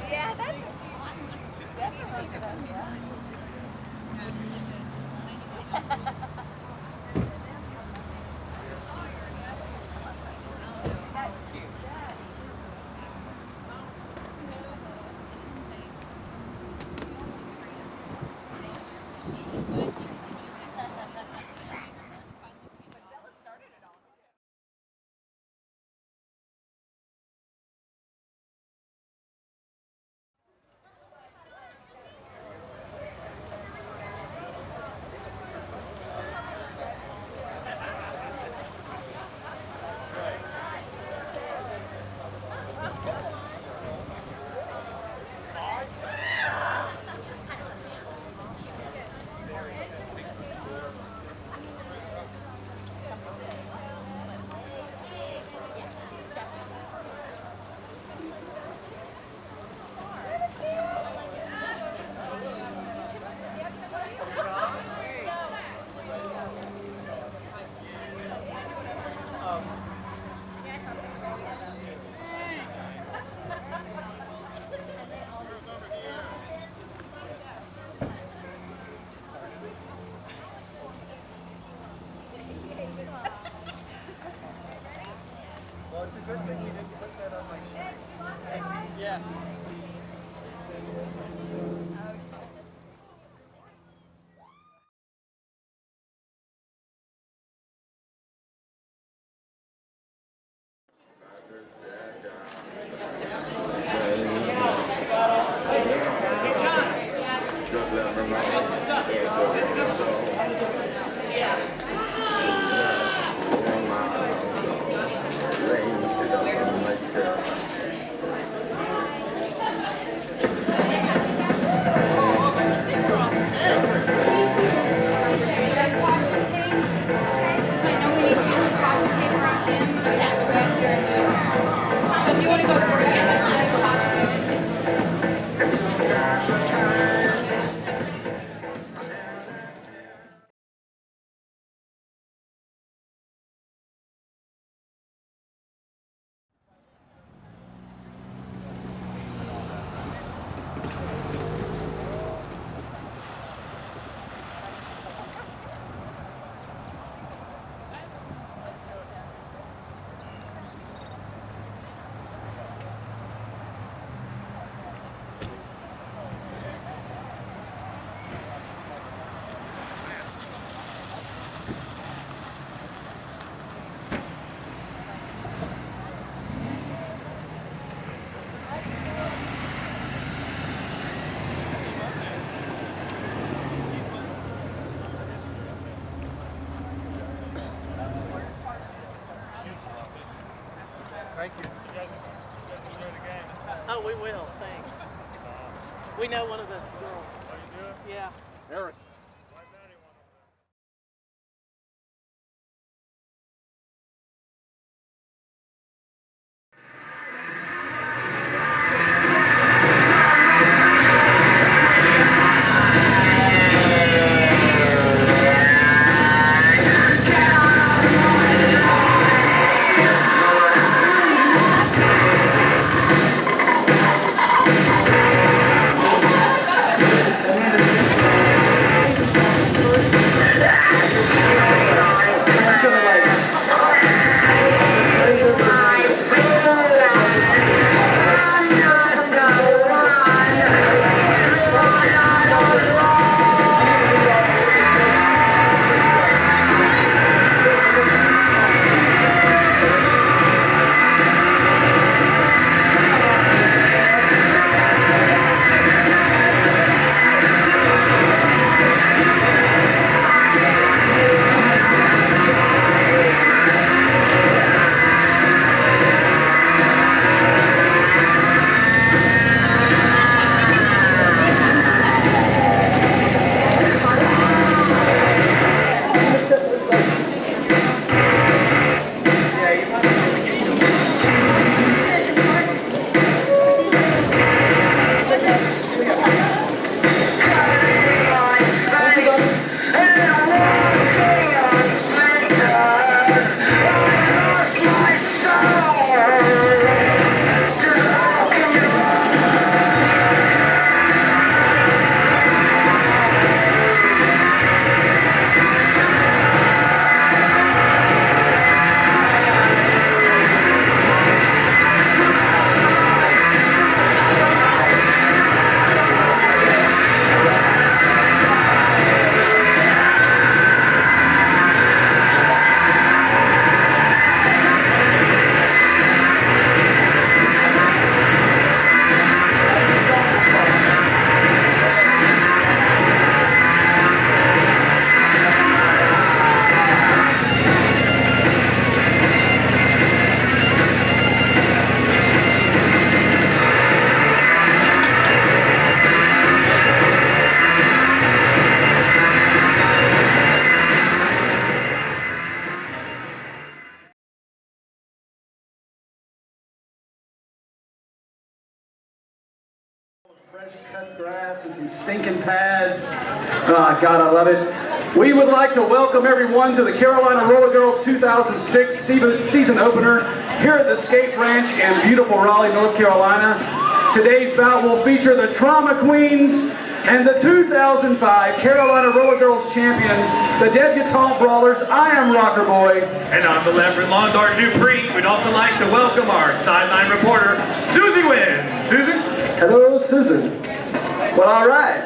Yeah, that's a really good idea. Well, it's a good thing you didn't put that on my sheet. Yeah. Thank you. Oh, we will. Thanks. We know one of the girls. Oh, you do it? Yeah. Eric. fresh cut grass and some stinking pads. Oh, God, I love it. We would like to welcome everyone to the Carolina Rollergirls 2006 season opener here at the Skate Ranch in beautiful Raleigh, North Carolina. Today's bout will feature the Trauma Queens and the 2005 Carolina Rollergirls champions, the Debutante Brawlers. I am Rocker Boy. And on the left, with Lawn Dart Dupree, we'd also like to welcome our sideline reporter, Susie Wynn. Susan? Hello, Susan. Well, all right.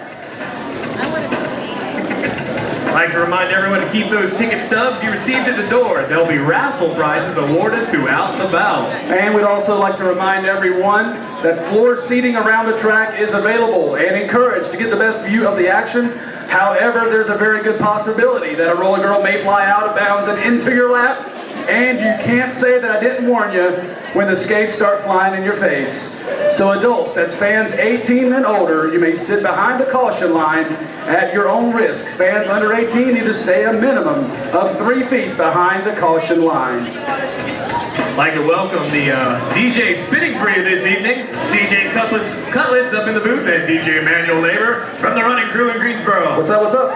I'd like to remind everyone to keep those ticket stubs you received at the door. There'll be raffle prizes awarded throughout the bout. And we'd also like to remind everyone that floor seating around the track is available and encouraged to get the best view of the action. However, there's a very good possibility that a roller girl may fly out of bounds and into your lap, and you can't say that I didn't warn you when the skates start flying in your face. So adults, that's fans 18 and older, you may sit behind the caution line at your own risk. Fans under 18 need to stay a minimum of 3 feet behind the caution line. I'd like to welcome the DJ spinning crew this evening. DJ Cutlass up in the booth, and DJ Emmanuel Labor from the running crew in Greensboro. What's up, what's up?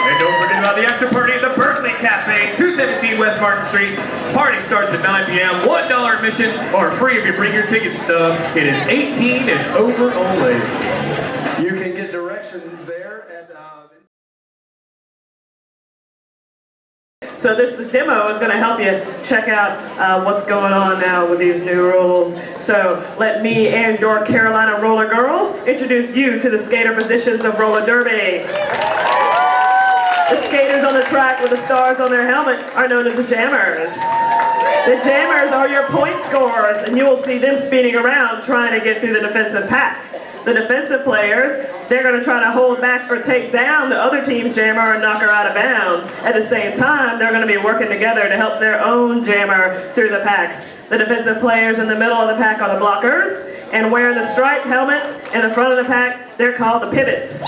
And don't forget about the after party at the Berkeley Cafe, 217 West Martin Street. Party starts at 9 p.m., $1 admission, or free if you bring your ticket stub. It is 18 and over only. You can get directions there at... So this demo is going to help you check out what's going on now with these new rules. So let me and your Carolina Rollergirls introduce you to the skater positions of roller derby. The skaters on the track with the stars on their helmet are known as the jammers. The jammers are your point scorers, and you will see them speeding around trying to get through the defensive pack. The defensive players, they're going to try to hold back or take down the other team's jammer and knock her out of bounds. At the same time, they're going to be working together to help their own jammer through the pack. The defensive players in the middle of the pack are the blockers, and wearing the striped helmets in the front of the pack, they're called the pivots.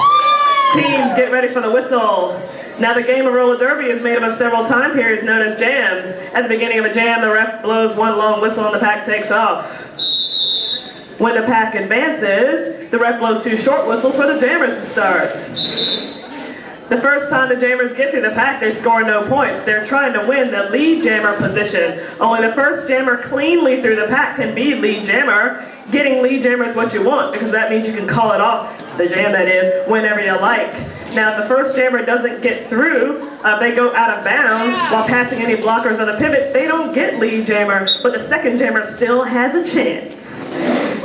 Teams, get ready for the whistle. Now the game of roller derby is made up of several time periods known as jams. At the beginning of a jam, the ref blows one long whistle and the pack takes off. When the pack advances, the ref blows 2 short whistles for the jammers to start. The first time the jammers get through the pack, they score no points. They're trying to win the lead jammer position. Only the first jammer cleanly through the pack can be lead jammer. Getting lead jammer is what you want, because that means you can call it off, the jam that is, whenever you like. Now, if the first jammer doesn't get through, they go out of bounds while passing any blockers on the pivot, they don't get lead jammer, but the second jammer still has a chance.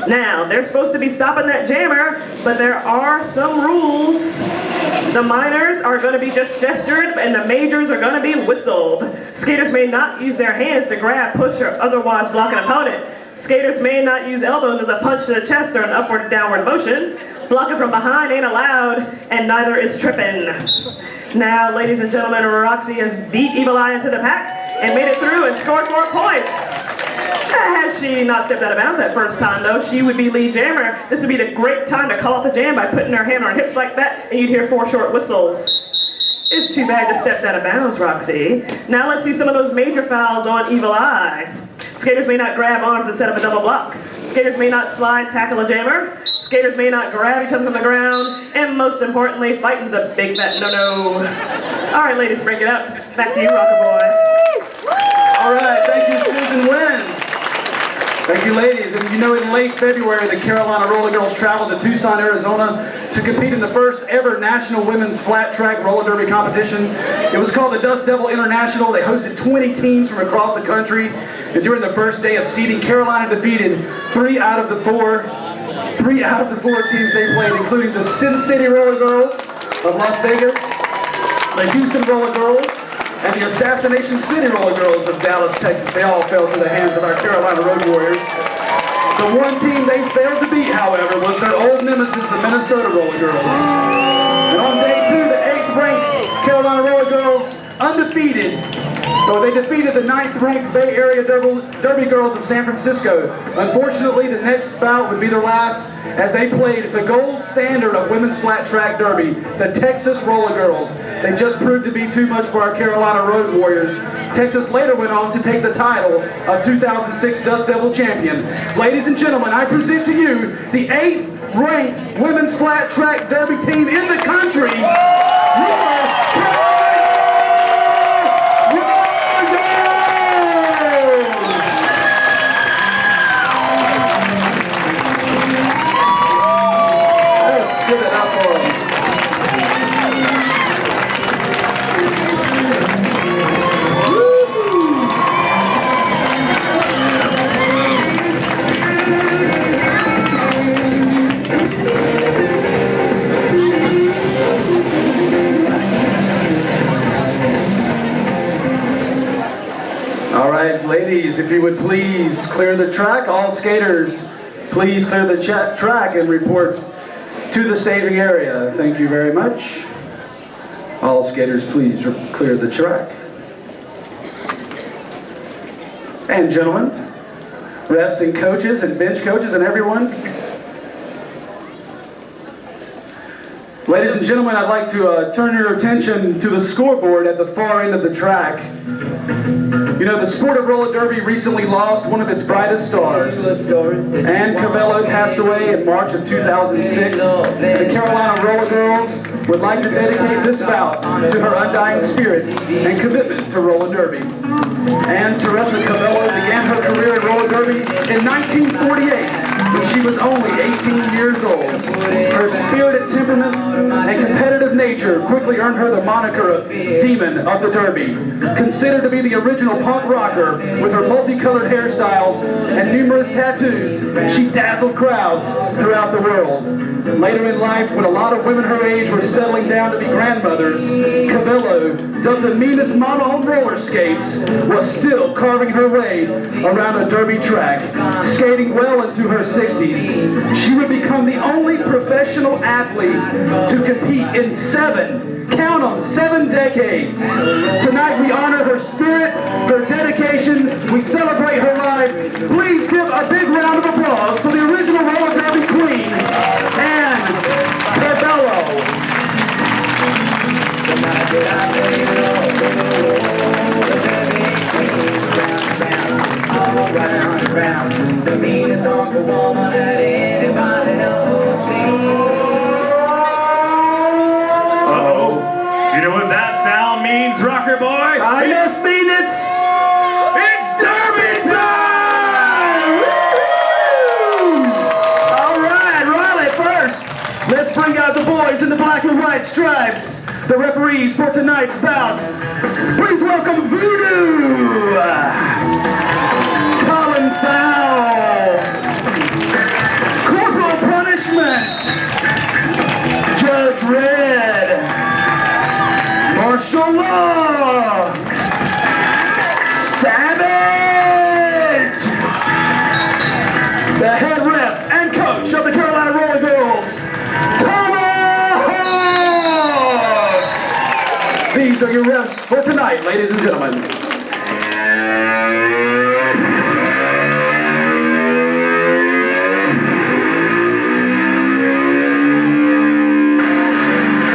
Now, they're supposed to be stopping that jammer, but there are some rules. The minors are going to be just gestured, and the majors are going to be whistled. Skaters may not use their hands to grab, push, or otherwise block an opponent. Skaters may not use elbows as a punch to the chest or an upward or downward motion. Blocking from behind ain't allowed, and neither is tripping. Now, ladies and gentlemen, Roxy has beat Evil Eye into the pack and made it through and scored 4 points. Had she not stepped out of bounds that first time, though, she would be lead jammer. This would be the great time to call out the jam by putting her hand on her hips like that, and you'd hear 4 short whistles. It's too bad you stepped out of bounds, Roxy. Now let's see some of those major fouls on Evil Eye. Skaters may not grab arms and set up a double block. Skaters may not slide, tackle a jammer. Skaters may not grab each other from the ground. And most importantly, fighting's a big fat no-no. All right, ladies, break it up. Back to you, Rocker Boy. All right, thank you, Susan Wins. Thank you, ladies. And you know, in late February, the Carolina Rollergirls traveled to Tucson, Arizona to compete in the first ever National Women's Flat Track Roller Derby competition. It was called the Dust Devil International. They hosted 20 teams from across the country. And during the first day of seeding, Carolina defeated 3 out of the 4 teams they played, including the Sin City Rollergirls of Las Vegas, the Houston Rollergirls, and the Assassination City Rollergirls of Dallas, Texas. They all fell to the hands of our Carolina Road Warriors. The one team they failed to beat, however, was their old nemesis, the Minnesota Rollergirls. And on day 2, the 8th-ranked Carolina Rollergirls, undefeated, they defeated the 9th-ranked Bay Area Derby Girls of San Francisco. Unfortunately, the next bout would be their last, as they played the gold standard of women's flat track derby, the Texas Rollergirls. They just proved to be too much for our Carolina Road Warriors. Texas later went on to take the title of 2006 Dust Devil champion. Ladies and gentlemen, I present to you the 8th ranked women's flat track derby team in the country, your Let's give it up for them. All right, ladies, if you would please clear the track. All skaters, please clear the track and report to the staging area. Thank you very much. All skaters, please clear the track. And gentlemen, refs and coaches and bench coaches and everyone. Ladies and gentlemen, I'd like to turn your attention to the scoreboard at the far end of the track. You know, the sport of roller derby recently lost one of its brightest stars. Ann Cavello passed away in March of 2006. The Carolina Rollergirls would like to dedicate this bout to her undying spirit and commitment to roller derby. Ann Teresa Cavello began her career in roller derby in 1948 when she was only 18 years old. Her spirited temperament and competitive nature quickly earned her the moniker of Demon of the Derby. Considered to be the original punk rocker with her multicolored hairstyles and numerous tattoos, she dazzled crowds throughout the world. Later in life, when a lot of women her age were settling down to be grandmothers, Cavello, dubbed the meanest mama on roller skates, was still carving her way around a derby track. Skating well into her 60s, she would become the only professional athlete to compete in 7 decades. Tonight we honor her spirit, her dedication, we celebrate her life. Please give a big round of applause for the original roller derby queen, Ann Cavello. The meanest awful woman that anybody knows. Uh-oh. You know what that sound means, rocker boy? I just mean it's Derby time! all right, Riley first. Let's bring out the boys in the black and white stripes, the referees for tonight's bout. Please welcome Voodoo, Colin Fowl, Corporal Punishment, Judge Red, Martial Law, Savage, the head ref and coach of the Carolina Rollergirls, Tomahawk. These are your refs for tonight, ladies and gentlemen.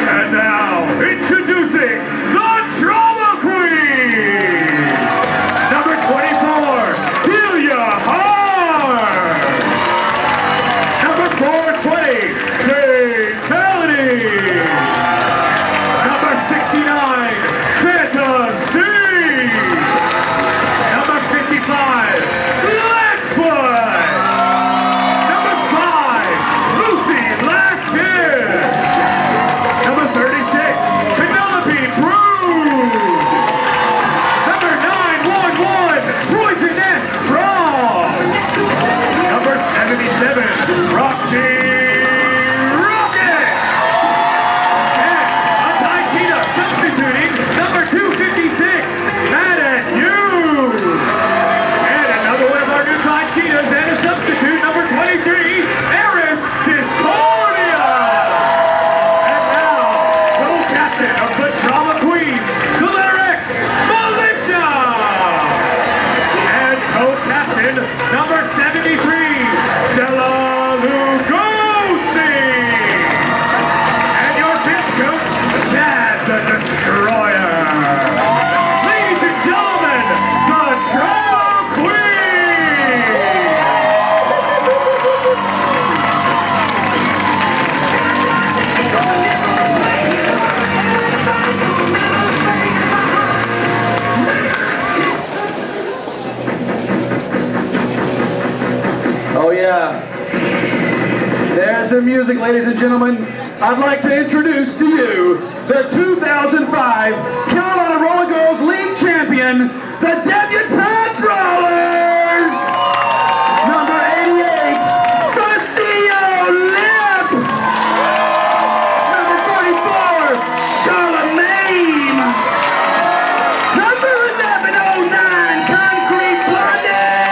And now, introducing the Drama Queen! Number 24, Delia Hart! Number 420, Fatality! Number 69, Fantasy! Number 55, Yeah. There's their music, ladies and gentlemen. I'd like to introduce to you the 2005 Carolina Rollergirls League champion, the Debutante Brawlers! Number 88, Castillo Lip! Number 44, Charlemagne! Number 1109, Concrete Blondie!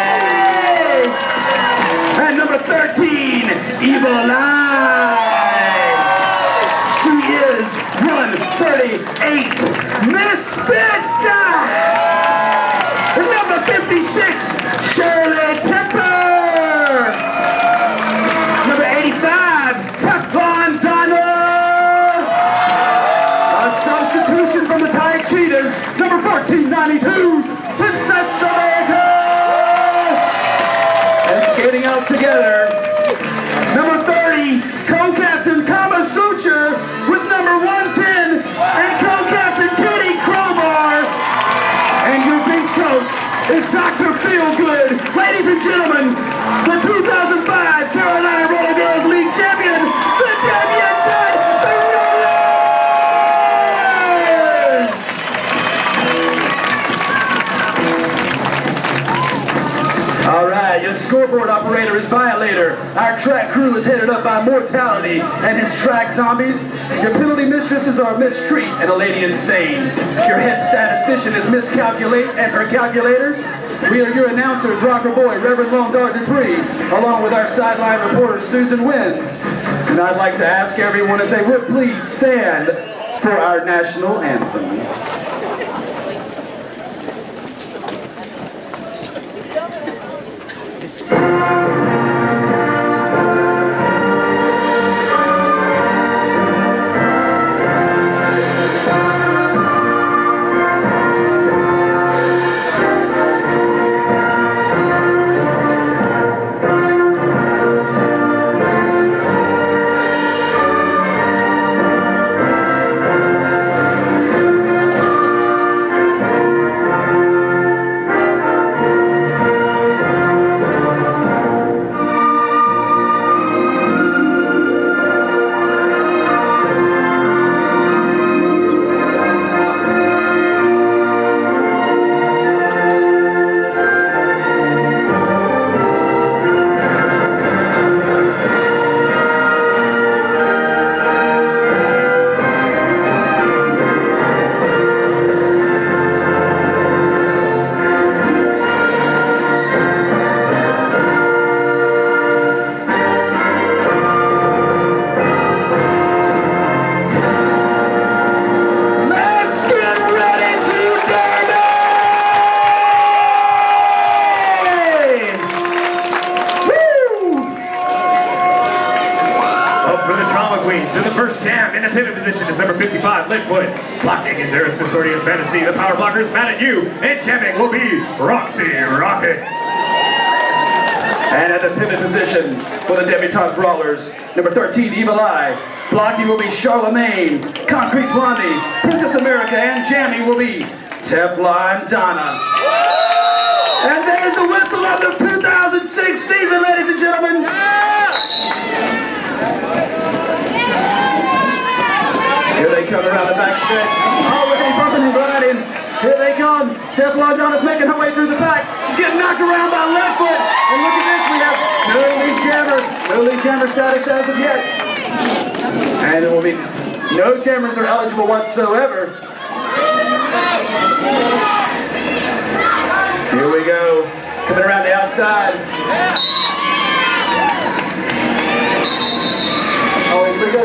And number 13, Evil Eye! She is 138, Miss Victor! Number 56, Shirley Temper! Number 85, Teflon Donna! A substitution from the Thai Cheetahs, number 1492, Princess America! And skating out together, number 30, co-captain Kama Suture with number 110 and co-captain Kitty Crowbar. And your bench coach is Dr. Feelgood. Ladies and gentlemen, the 2005 Carolina Rollergirls League champion, the Debutante Rollers! All right, your scoreboard operator is Violator. Our track crew is headed up by Mortality and his track zombies. Your penalty mistresses are Miss Treat and a Lady Insane. Your head statistician is Miss Calculate and her calculators. We are your announcers, Rocker Boy, Reverend Longard Dupree, along with our sideline reporter, Susan Wins. And I'd like to ask everyone if they would please stand for our national anthem. To the first jam in the pivot position is number 55, Liquid. Blocking is Eris Accordion Fantasy. The power blocker is mad at you. And jamming will be Roxy Rocket. And at the pivot position for the Debutante Brawlers, number 13, Evil Eye. Blocking will be Charlemagne. Concrete Blondie, Princess America, and jamming will be Teflon Donna. And there's the whistle of the 2006 season, ladies and gentlemen. Here they come around the back stretch. Already bumping and riding. Here they come. Teflon Donna's making her way through the back. She's getting knocked around by left foot. And look at this, we have no lead jammer. No lead jammer status as of yet. And there will be no jammers are eligible whatsoever. Here we go. Coming around the outside. Oh, here we go.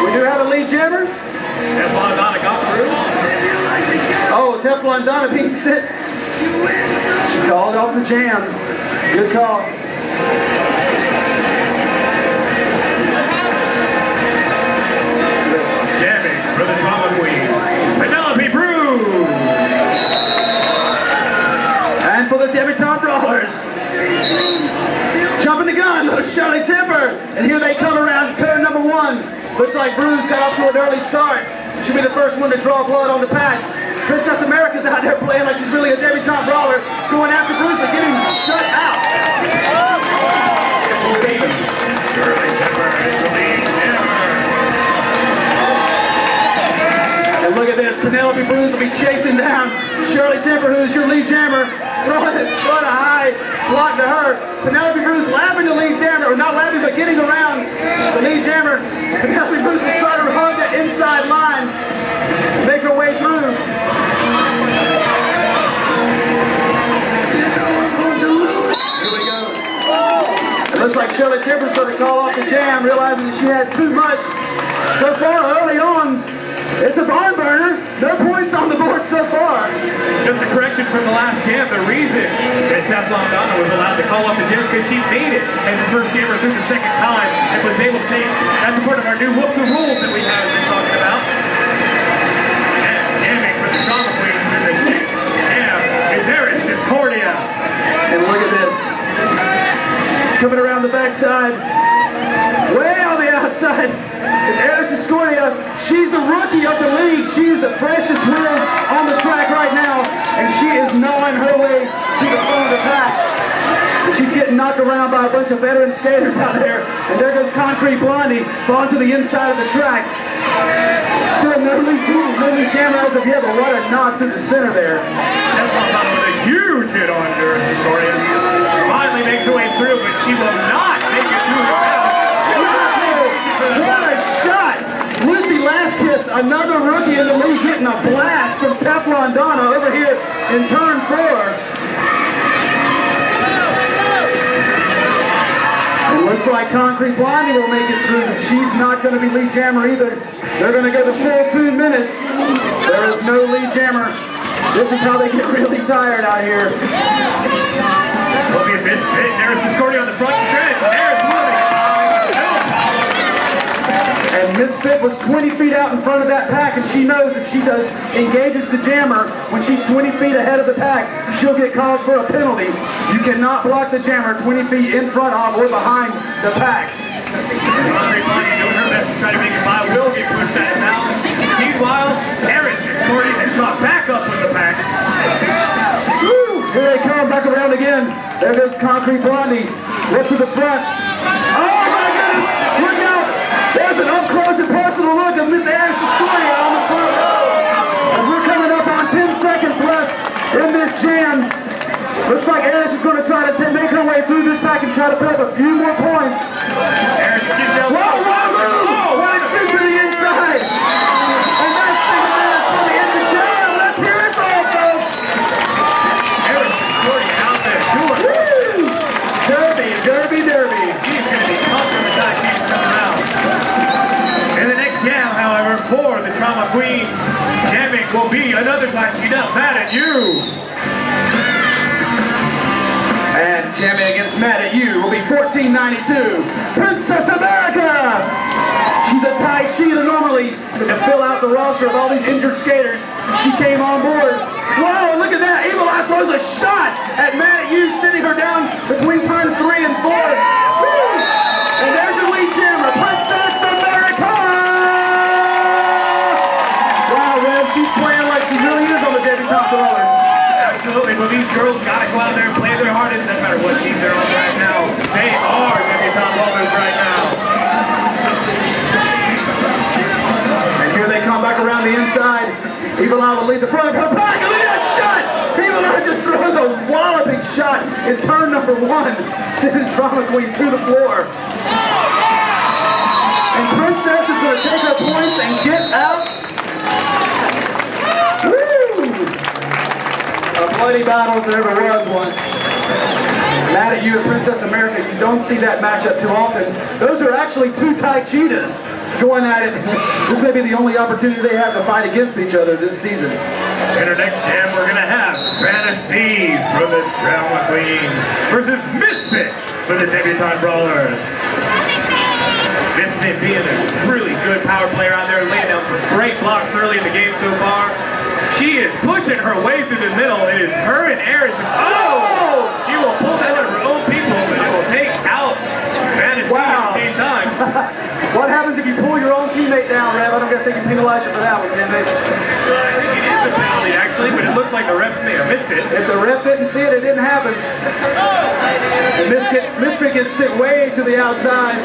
We do have a lead jammer. Teflon Donna got through. Oh, Teflon Donna being sit. She called off the jam. Good call. Jamming for the Drama Queens, Penelope Brew. And for the Debutante Brawlers, jumping the gun, little Shirley Temper. And here they come around turn number 1. Looks like Brew's got off to an early start. She'll be the first one to draw blood on the pad. Princess America's out there playing like she's really a debutante brawler, going after Bruce but getting shut out. Penelope Bruce will be chasing down Shirley Temper, who's your lead jammer, throwing a high block to her. Penelope Bruce laughing to lead jammer, or not laughing, but getting around the lead jammer. Penelope Bruce will try to hug the inside line, make her way through. Here we go. It looks like Shirley Temper's going to call off the jam, realizing that she had too much. So far, early on, it's a barn burner. No points on the board so far. Just a correction from the last jam. The reason that Teflon Donna was allowed to call off the jam is because she made it as the first jammer through the second time and was able to take. That's a part of our new Whoop the Rules that we have been talking about. And jamming for the Drama Queens in the sixth jam is Eris Discordia. And look at this. Coming around the backside. Way on the outside. It's Eris Discordia. She's the rookie of the league. She is the freshest wheels on the track right now, and she is gnawing her way to the front of the pack. And she's getting knocked around by a bunch of veteran skaters out there. And there goes Concrete Blondie onto the inside of the track. Still no lead jammer as of yet, but what a knock through the center there. Teflon with a huge hit on Eris Discordia. Finally makes her way through, but she will not make it through the round. What a shot! Lucy Laskiss, another rookie in the league, getting a blast from Teflon Donna over here in turn 4. It looks like Concrete Blondie will make it through, but she's not going to be lead jammer either. They're going to go the full 2 minutes. There is no lead jammer. This is how they get really tired out here. Will be a misfit. Eris Discordia on the front stretch. There's moving. And Misfit was 20 feet out in front of that pack, and she knows if she engages the jammer when she's 20 feet ahead of the pack, she'll get called for a penalty. You cannot block the jammer 20 feet in front of or behind the pack. Concrete Blondie doing her best to try to make it by. Will get pushed out of bounds. Meanwhile, Eris Discordia has got back up with the pack. Woo! Here they come, back around again. There goes Concrete Blondie. Look to the front. Oh my goodness! Look out! There's an up-close and personal look of Miss Eris Discordia on the front row. As we're coming up on 10 seconds left in this jam, looks like Eris is going to try to make her way through this pack and try to put up a few more points. Eris gets down. Whoa, what a shoot to the inside! And that's 6 minutes for the end of the jam. Let's hear it for all, folks! Eris Discordia out there doing it. Woo! Derby, derby, derby. She's going to be tough every time she's coming out. In the next jam, however, for the Trauma Queens, jamming will be another time she's up. Mad at You. And jamming against Mad at You will be 1492. Princess America! She's a Tai Chi normally to fill out the roster of all these injured skaters. She came on board. Whoa, look at that. Evil Eye throws a shot at Mad at You, sitting her down between turns 3 and 4. Woo! And there's your lead jammer, Princess America! Wow, Rev, she's playing like she really is on the debutante rollers. Absolutely, but these girls got to go out there and play their hardest, no matter what team they're on right now. They are debutante rollers right now. And here they come back around the inside. Evil Eye will lead the front of her pack. Look at that shot! Evil Eye just throws a walloping shot in turn number 1, sending Drama Queen to the floor. And Princess is going to take her points and get out. Woo! A bloody battle if there ever was one. Mad at You and Princess America, you don't see that matchup too often. Those are actually 2 Tai Cheetahs going at it. This may be the only opportunity they have to fight against each other this season. In our next jam, we're going to have Fantasy for the Drama Queens versus Misfit for the Debutante Brawlers. Misfit being a really good power player out there, laying down some great blocks early in the game so far. She is pushing her way through the middle. It is her and Eris. Oh! She will pull down her own people, but it will take out Fantasy at the same time. What happens if you pull your own teammate down, Rev? I don't guess they can penalize you for that one, can they? I think it is a penalty, actually, but it looks like the refs may have missed it. If the ref didn't see it, it didn't happen. And Misfit gets sit way to the outside.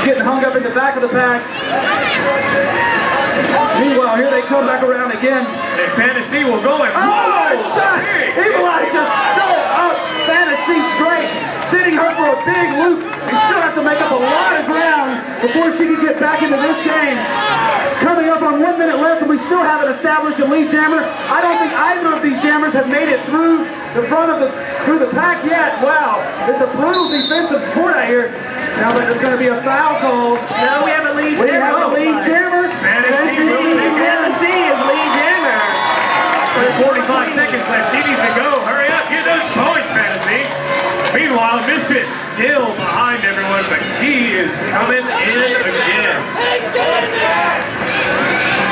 She's getting hung up in the back of the pack. Meanwhile, here they come back around again. And Fantasy will go and Oh, shot! Evil Eye just stole up Fantasy straight, sitting her for a big loop, and she'll have to make up a lot of ground before she can get back into this game. Coming up on 1 minute left, and we still haven't established a lead jammer. I don't think either of these jammers have made it through the front of through the pack yet. Wow, it's a brutal defensive sport out here. Now that there's going to be a foul call. No, we have a lead jammer. We have a lead jammer. Fantasy is lead jammer. 45 seconds left. She needs to go. Hurry up. Get those points, Fantasy. Meanwhile, Misfit's still behind everyone, but she is coming in again.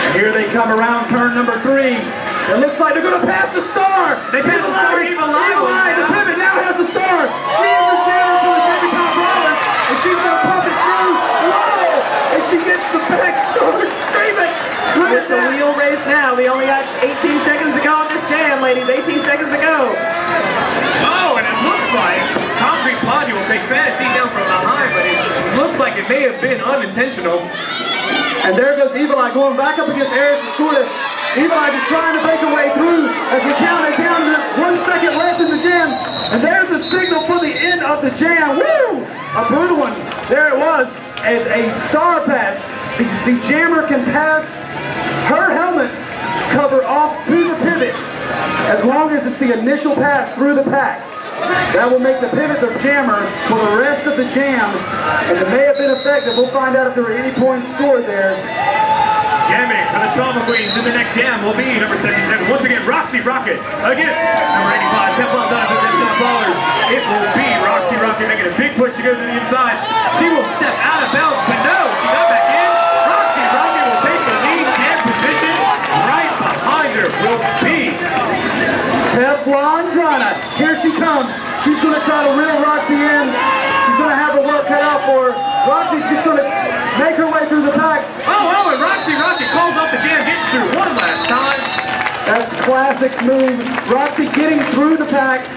And here they come around turn number 3. It looks like they're going to pass the star. They pass the star. Evil Eye. The pivot now has the star. She is the jammer for the debutante brawlers, and she's going to pump it through. Whoa! And she gets the backdoor treatment. Look at It's a wheel race now. We only got 18 seconds to go on this jam, ladies. 18 seconds to go. Oh, and it looks like Concrete Pondy will take Fantasy down from behind, but it looks like it may have been unintentional. And there goes Evil Eye going back up against Eric to score it. Evil Eye just trying to break her way through as we count it down to 1 second left in the jam. And there's the signal for the end of the jam. Woo! A brutal one. There it was. A star pass. The jammer can pass her helmet cover off to the pivot as long as it's the initial pass through the pack. That will make the pivot the jammer for the rest of the jam, and it may have been effective. We'll find out if there were any points scored there. Jamming for the Trauma Queens in the next jam will be number 77. Once again, Roxy Rocket against number 85, Teflon Donna for the Debutante Brawlers. It will be Roxy Rocket making a big push to go to the inside. She will step out of bounds, but no, she got back in. Roxy Rocket will take the lead jam position. Right behind her will be Teflon Donna. Here she comes. She's going to try to reel Roxy in. She's going to have her work cut out for her. Roxy's just going to make her way through the pack. Oh, and Roxy Rocket calls off the jam, gets through one last time. That's classic move. Roxy getting through the pack,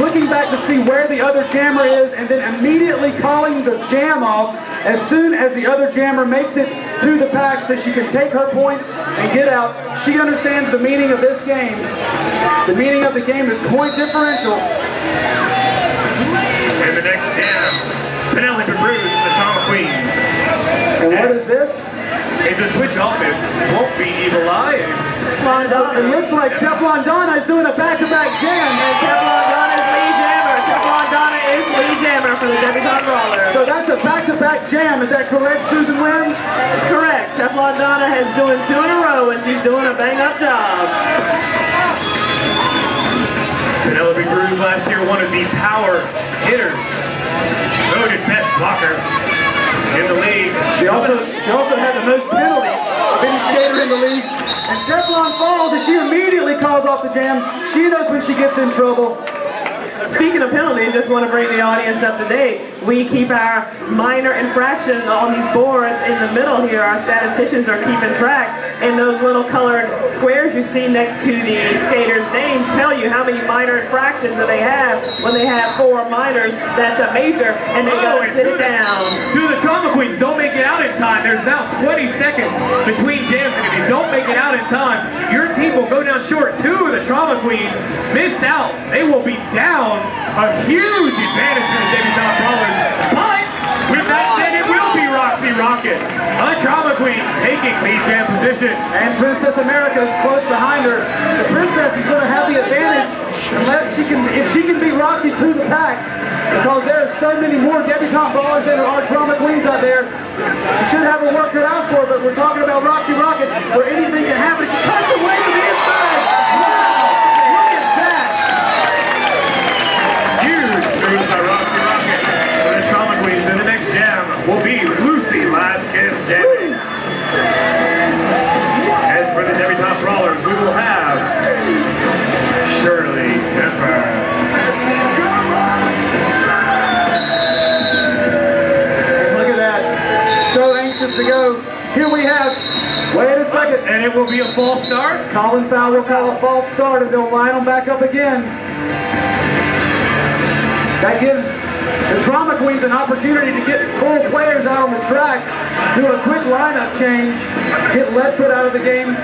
looking back to see where the other jammer is, and then immediately calling the jam off as soon as the other jammer makes it to the pack so she can take her points and get out. She understands the meaning of this game. The meaning of the game is point differential. And the next jam, Penelope Bruce from the Trauma Queens. And what is this? It's a switch off. It won't be Evil Eye. It looks like Teflon Donna is doing a back-to-back jam. And Teflon Donna is lead jammer. Teflon Donna is lead jammer for the Debutante Brawlers. So that's a back-to-back jam. Is that correct, Susan Wynn? That's correct. Teflon Donna has doing 2 in a row, and she's doing a bang-up job. Penelope Cruz last year one of the power hitters. Voted best blocker in the league. She also had the most penalties of any skater in the league. And Teflon falls, and she immediately calls off the jam. She knows when she gets in trouble. Speaking of penalties, just want to bring the audience up to date. We keep our minor infractions on these boards in the middle here. Our statisticians are keeping track, and those little colored squares you see next to the skaters' names tell you how many minor infractions that they have. When they have 4 minors, that's a major, and they gotta sit it down. To the Trauma Queens, don't make it out in time. There's now 20 seconds between jams, and if you don't make it out in time, your team will go down short. 2 of the Trauma Queens missed out. They will be down a huge advantage for the Debutante Brawlers. But with that said, it will be Roxy Rocket, a Trauma Queen, taking lead jam position. And Princess America is close behind her. The Princess is going to have the advantage unless if she can beat Roxy to the pack, because there are so many more Debutante Brawlers than there are Trauma Queens out there. She should have her work cut out for her, but we're talking about Roxy Rocket, where anything can happen. She cuts away to the inside. Wow! Look at that! Huge moves by Roxy Rocket. For the Trauma Queens in the next jam will be Lucy Lasquez jamming. And for the Debutante Brawlers, we will have Shirley Temper. Look at that. So anxious to go. Here we have, wait a second. And it will be a false start. Colin Fowler will call a false start, and they'll line them back up again. That gives the Trauma Queens an opportunity to get full players out on the track, do a quick lineup change, get Leadfoot out of the game,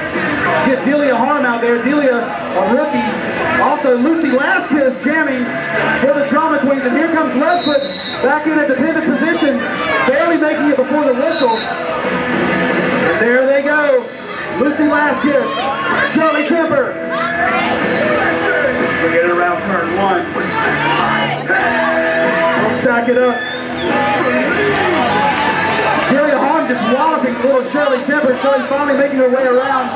Get Delia Harm out there. Delia, a rookie. Also, Lucy Lasquez jamming for the Drama Queens. And here comes Lesbeth back in at the pivot position, barely making it before the whistle. And there they go. Lucy Lasquez, Shirley Temper. We'll get it around turn one. We'll stack it up. Delia Harm just walloping little Shirley Temper. Shirley finally making her way around.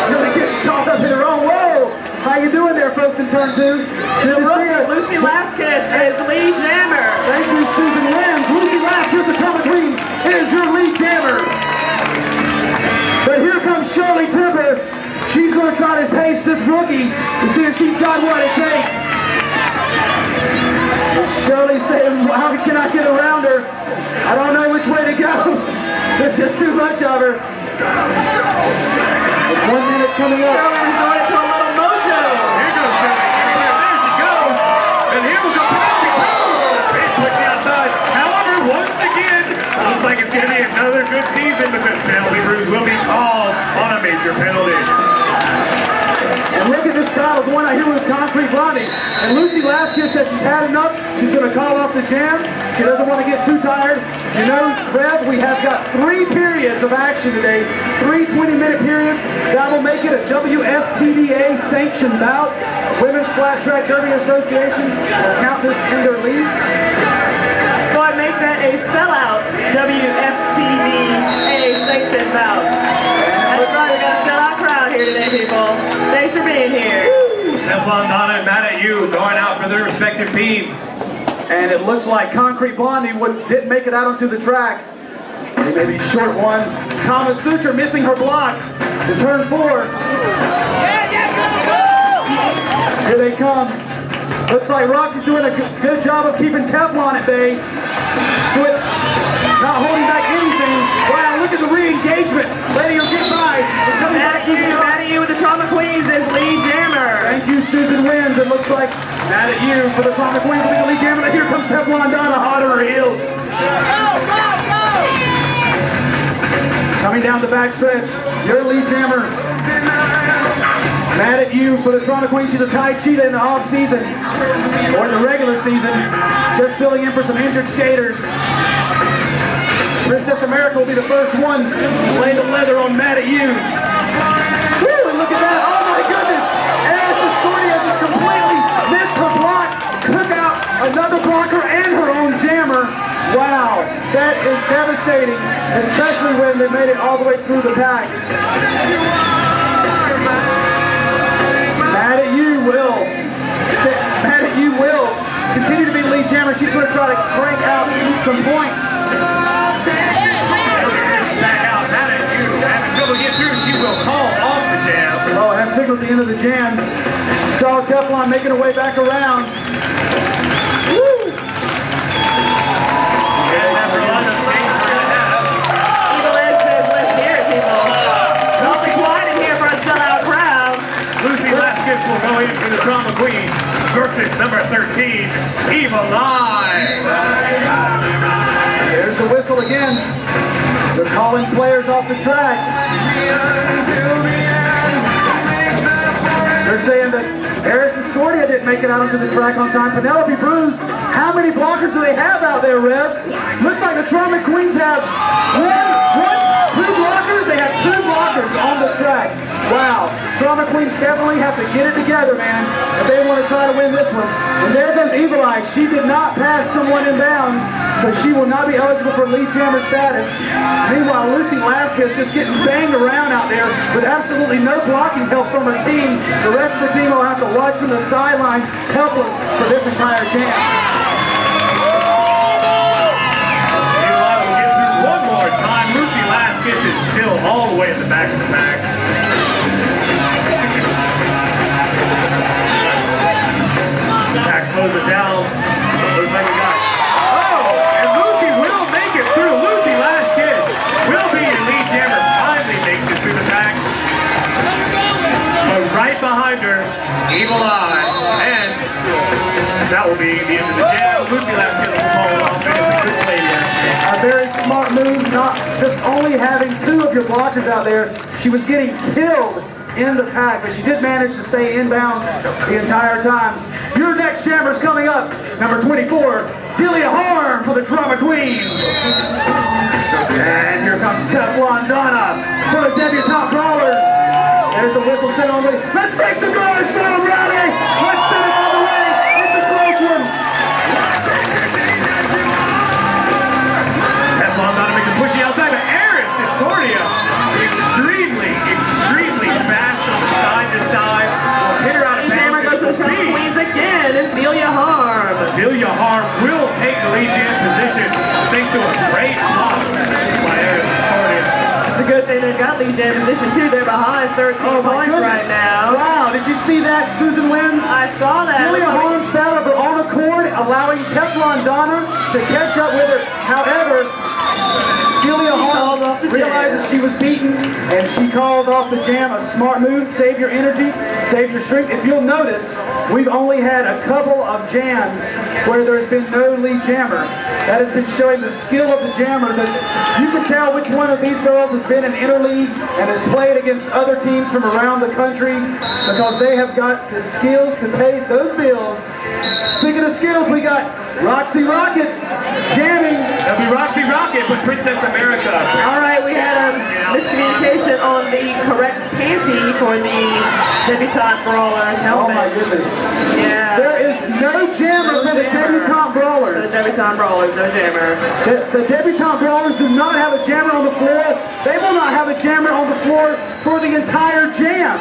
Really getting caught up in her own. Whoa! How you doing there, folks, in turn two? Good to see you. Lucy Lasquez is lead jammer. Thank you, Susan Williams. Lucy Lasquez, the Drama Queens, is your lead jammer. But here comes Shirley Temper. She's going to try to pace this rookie to see if she's got what it takes. And Shirley saying, how can I get around her? I don't know which way to go. There's just too much of her. With 1 minute coming up. Shirley resorted to a little mojo. Here goes Shirley. There she goes. And here we go. Big push outside. However, once again, looks like it's going to be another good season because penalty rules will be called on a major penalty. And look at this battle going out here with Concrete Blondie. And Lucy Lasquez said she's had enough. She's going to call off the jam. She doesn't want to get too tired. You know, Rev, we have got 3 periods of action today. 3 20-minute periods. That will make it a WFTDA sanctioned bout. Women's Flat Track Derby Association will count this in their lead. Go ahead and make that a sellout WFTDA sanctioned bout. That's right, we got a sellout crowd here today, people. Thanks for being here. Teflon Donna and Mad at You going out for their respective teams. And it looks like Concrete Blondie didn't make it out onto the track. Maybe short one. Kama Sutra missing her block to turn 4. Here they come. Looks like Roxy's doing a good job of keeping Teflon at bay. Switch, not holding back anything. Wow, look at the re-engagement. Letting her get by. Mad at You with the Trauma Queens is lead jammer. Thank you, Susan Wins. It looks like Mad at You for the Trauma Queens will be the lead jammer. Here comes Teflon Donna, hot on her heels. Coming down the back stretch, your lead jammer. Mad at You for the Toronto Queen. She's a tight cheetah in the off season, or in the regular season, just filling in for some injured skaters. Princess America will be the first one to lay the leather on Mad at You. Woo, and look at that, oh my goodness! Eris Discordia just completely missed her block, took out another blocker and her own jammer. Wow, that is devastating, especially when they made it all the way through the pack. Mad at You will continue to be the lead jammer. She's going to try to crank out some points. Back out, Mad at You. Having trouble to get through, she will call off the jam. Oh, that signaled the end of the jam. She saw Teflon making her way back around. Woo! Evil Ed says, let's hear it, people. Don't be quiet in here for a sellout crowd. Lucy Lasquez will go in for the Trauma Queens versus number 13, Evil Eye. There's the whistle again. They're calling players off the track. They're saying that Eris Discordia didn't make it out onto the track on time. Penelope Bruce, how many blockers do they have out there, Rev? Looks like the Trauma Queens have two blockers. They have 2 blockers on the track. Wow, Trauma Queens definitely have to get it together, man, if they want to try to win this one. And there goes Evil Eye. She did not pass someone in bounds, so she will not be eligible for lead jammer status. Meanwhile, Lucy Lasquez just gets banged around out there with absolutely no blocking help from her team. The rest of the team will have to watch from the sidelines, helpless for this entire jam. Evil Eye will get through one more time. Lucy Lasquez is still all the way in the back of the pack. Back slows it down. Looks like we got. Oh, and Lucy will make it through. Lucy Lasquez will be your lead jammer. Finally makes it through the pack. But right behind her, Evil Eye, and that will be the end of the jam. Lucy Lasquez will fall off. It's a good play yesterday. A very smart move, not just only having 2 of your blockers out there. She was getting killed in the pack, but she did manage to stay inbound the entire time. Your next jammer's coming up, number 24, Delia Harm for the Drama Queens. And here comes Teflon Donna for the Debutante Brawlers. There's the whistle set on the way. Let's make some noise for them, Rowdy! Let's send it on the way. It's a close one. Teflon Donna making the pushing outside, but Eris Discordia extremely fast from the side to side. Will hit her out of Hammer goes to the Drama Queens again. It's Delia Harm. Delia Harm will take the lead jam position thanks to a great block by Eris Discordia. It's a good thing they've got lead jam position too. They're behind 13 points right now. Wow, did you see that, Susan Wins? I saw that. Delia Harm fell of her own accord, allowing Teflon Donna to catch up with her. However, Delia Harm realizes she was beaten, and she calls off the jam. A smart move. Save your energy, save your strength. If you'll notice, we've only had a couple of jams where there's been no lead jammer. That has been showing the skill of the jammer, that you can tell which one of these girls has been in interleague and has played against other teams from around the country, because they have got the skills to pay those bills. Speaking of skills, we got Roxy Rocket jamming. That'll be Roxy Rocket with Princess America. All right, we had a miscommunication on the correct panty for the Debutante Brawlers Oh helmet. my goodness. Yeah. There is no jammer for the Debutante For Brawlers. the Debutante Brawlers, no jammer. The Debutante Brawlers do not have a jammer on the floor. They will not have a jammer on the floor for the entire jam.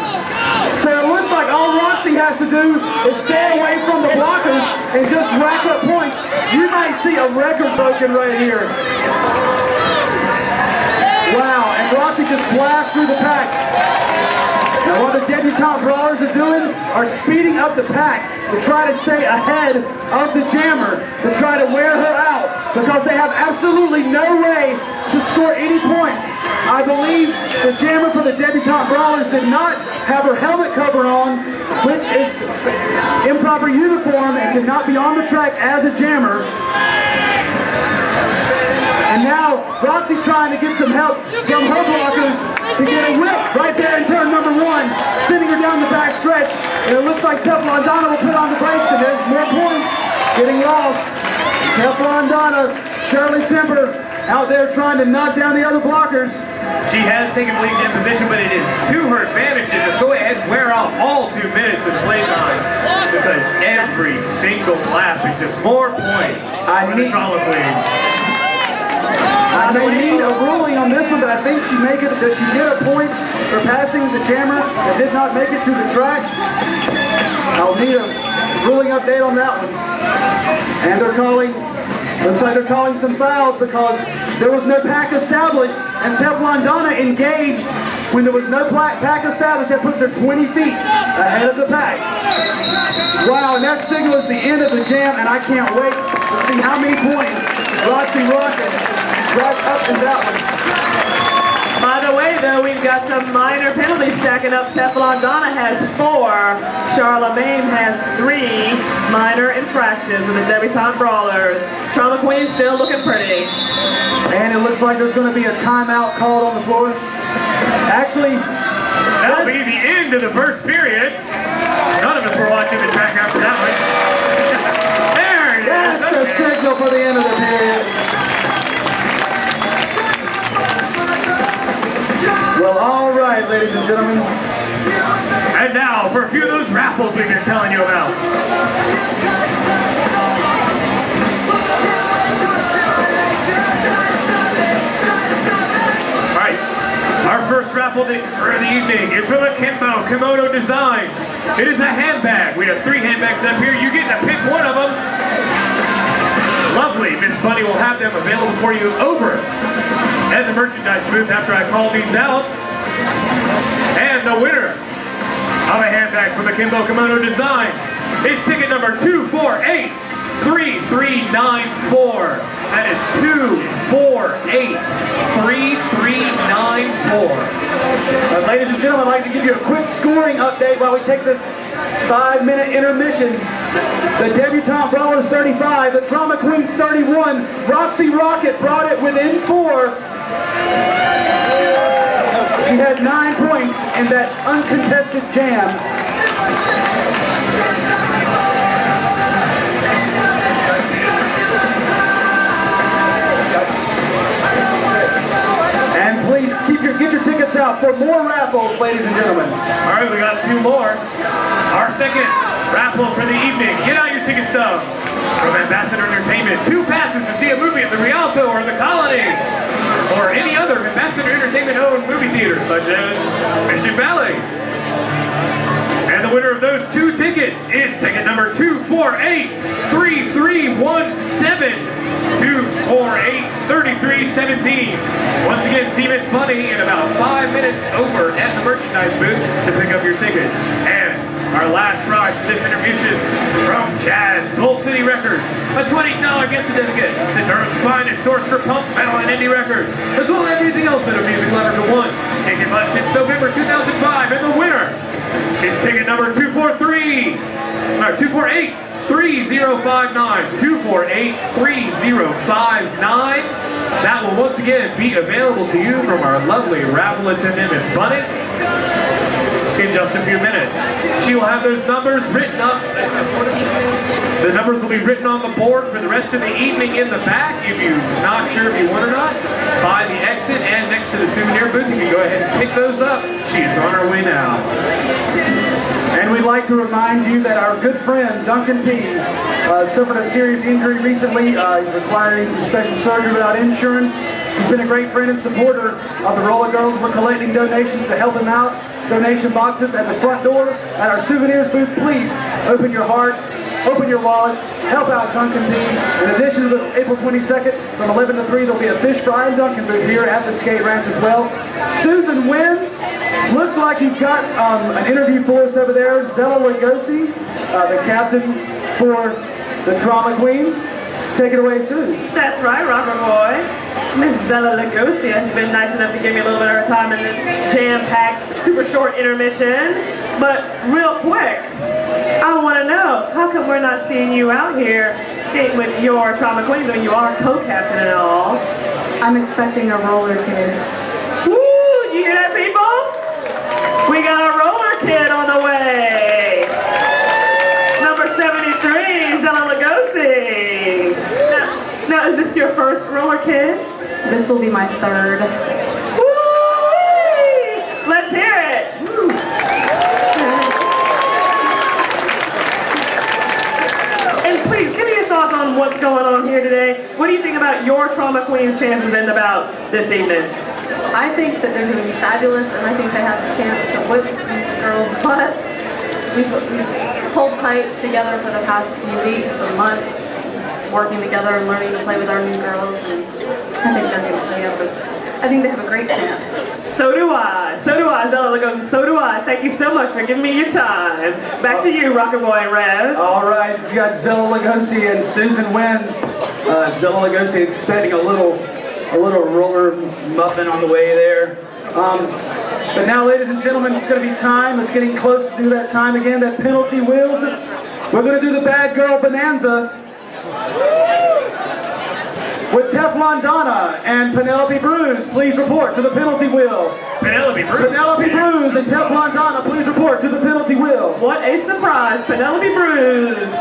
So it looks like all Roxy has to do is stay away from the blockers and just rack up points. You might see a record broken right here. Wow, and Roxy just blasts through the pack. Now what the Debutante Brawlers are doing are speeding up the pack to try to stay ahead of the jammer, to try to wear her out, because they have absolutely no way to score any points. I believe the jammer for the Debutante Brawlers did not have her helmet cover on, which is improper uniform and cannot be on the track as a jammer. And now Roxy's trying to get some help from her blockers to get a whip right there in turn number 1, sending her down the back stretch. And it looks like Teflon Donna will put on the brakes, and there's more points getting lost. Teflon Donna, Shirley Temper out there trying to knock down the other blockers. She has taken lead jam position, but it is to her advantage to just go ahead and wear off all 2 minutes of playtime, because every single lap is just more points for the Drama Queens. I may need a ruling on this one, but I think she make it. Does she get a point for passing the jammer that did not make it to the track? I'll need a ruling update on that one. And they're calling, looks like they're calling some fouls because there was no pack established, and Teflon Donna engaged when there was no pack established. That puts her 20 feet ahead of the pack. Wow, and that signals the end of the jam, and I can't wait to see how many points Roxy Rocket right up in that one. By the way, though, we've got some minor penalties stacking up. Teflon Donna has 4. Charlemagne has 3 minor infractions in the Debutante Brawlers. Drama Queen still looking pretty. And it looks like there's going to be a timeout called on the floor. Actually, that'll be the end of the first period. None of us were watching the track after that one. There it is. That's the signal for the end of the period. Well, all right, ladies and gentlemen. And now for a few of those raffles we've been telling you about. All right, our first raffle for the evening is from Akimbo Kimono Designs. It is a handbag. We have 3 handbags up here. You get to pick one of them. Lovely. Miss Bunny will have them available for you over at the merchandise booth after I call these out. And the winner of a handbag from Akimbo Kimono Designs is ticket number 248-3394. That is 248-3394. Ladies and gentlemen, I'd like to give you a quick scoring update while we take this 5-minute intermission. The Debutante Brawlers 35, the Drama Queens 31. Roxy Rocket brought it within 4. She had 9 points in that uncontested jam. And please get your tickets out for more raffles, ladies and gentlemen. All right, we got 2 more. Our second raffle for the evening. Get out your ticket stubs. From Ambassador Entertainment, 2 passes to see a movie at the Rialto or the Colony, or any other Ambassador Entertainment-owned movie theater, such as Mission Valley. And the winner of those 2 tickets is ticket number 248-3317. 248-3317. Once again, see Miss Bunny in about 5 minutes over at the merchandise booth to pick up your tickets. And our last prize for this intermission from Jazz Gold City Records, a $20 gift certificate to Durham's finest source for punk, metal, and indie records, as well as everything else that a music lover could want. Taken months since November 2005, and the winner is ticket number 248-3059. 248-3059. That will once again be available to you from our lovely raffle attendant, Miss Bunny, in just a few minutes. She will have those numbers written up. The numbers will be written on the board for the rest of the evening in the back. If you're not sure if you want or not, by the exit and next to the souvenir booth, you can go ahead and pick those up. She is on her way now. And we'd like to remind you that our good friend, Duncan P., suffered a serious injury recently. He's requiring some special surgery without insurance. He's been a great friend and supporter of the Roller Girls. We're collecting donations to help him out. Donation boxes at the front door. At our souvenirs booth, please open your hearts, open your wallets, help out Duncan P. In addition to the April 22nd, from 11 to 3, there'll be a fish fry and Duncan booth here at the skate ranch as well. Susan wins. Looks like you've got an interview for us over there. Zella Lugosi, the captain for the Trauma Queens. Take it away, Suze. That's right, rocker boy. Miss Zella Lugosi has been nice enough to give me a little bit of her time in this jam-packed, super short intermission. But real quick, I want to know, how come we're not seeing you out here skating with your Trauma Queens when you are co-captain and all? I'm expecting a roller kid. Woo! You hear that, people? We got a roller kid on the way. Number 73, Zella Lugosi. Now, is this your first roller kid? This will be my 3rd. Woo-wee! Let's hear it. And please, give me your thoughts on what's going on here today. What do you think about your Trauma Queens chances in the bout this evening? I think that they're going to be fabulous, and I think they have the chance to whip these girls' butts. We've pulled tight together for the past few weeks or months, working together and learning to play with our new girls, and I think they're going to play up. I think they have a great chance. So do I, Zella Lugosi, so do I. Thank you so much for giving me your time. Back to you, Rocker Boy Rev. All right, you got Zella Lugosi and Susan wins. Zella Lugosi expecting a little roller muffin on the way there. But now, ladies and gentlemen, it's going to be time. It's getting close to do that time again, that penalty wheel. We're going to do the Bad Girl Bonanza with Teflon Donna and Penelope Bruise. Please report to the penalty wheel. Penelope Bruise. Penelope Bruise and Teflon Donna, please report to the penalty wheel. What a surprise, Penelope Bruise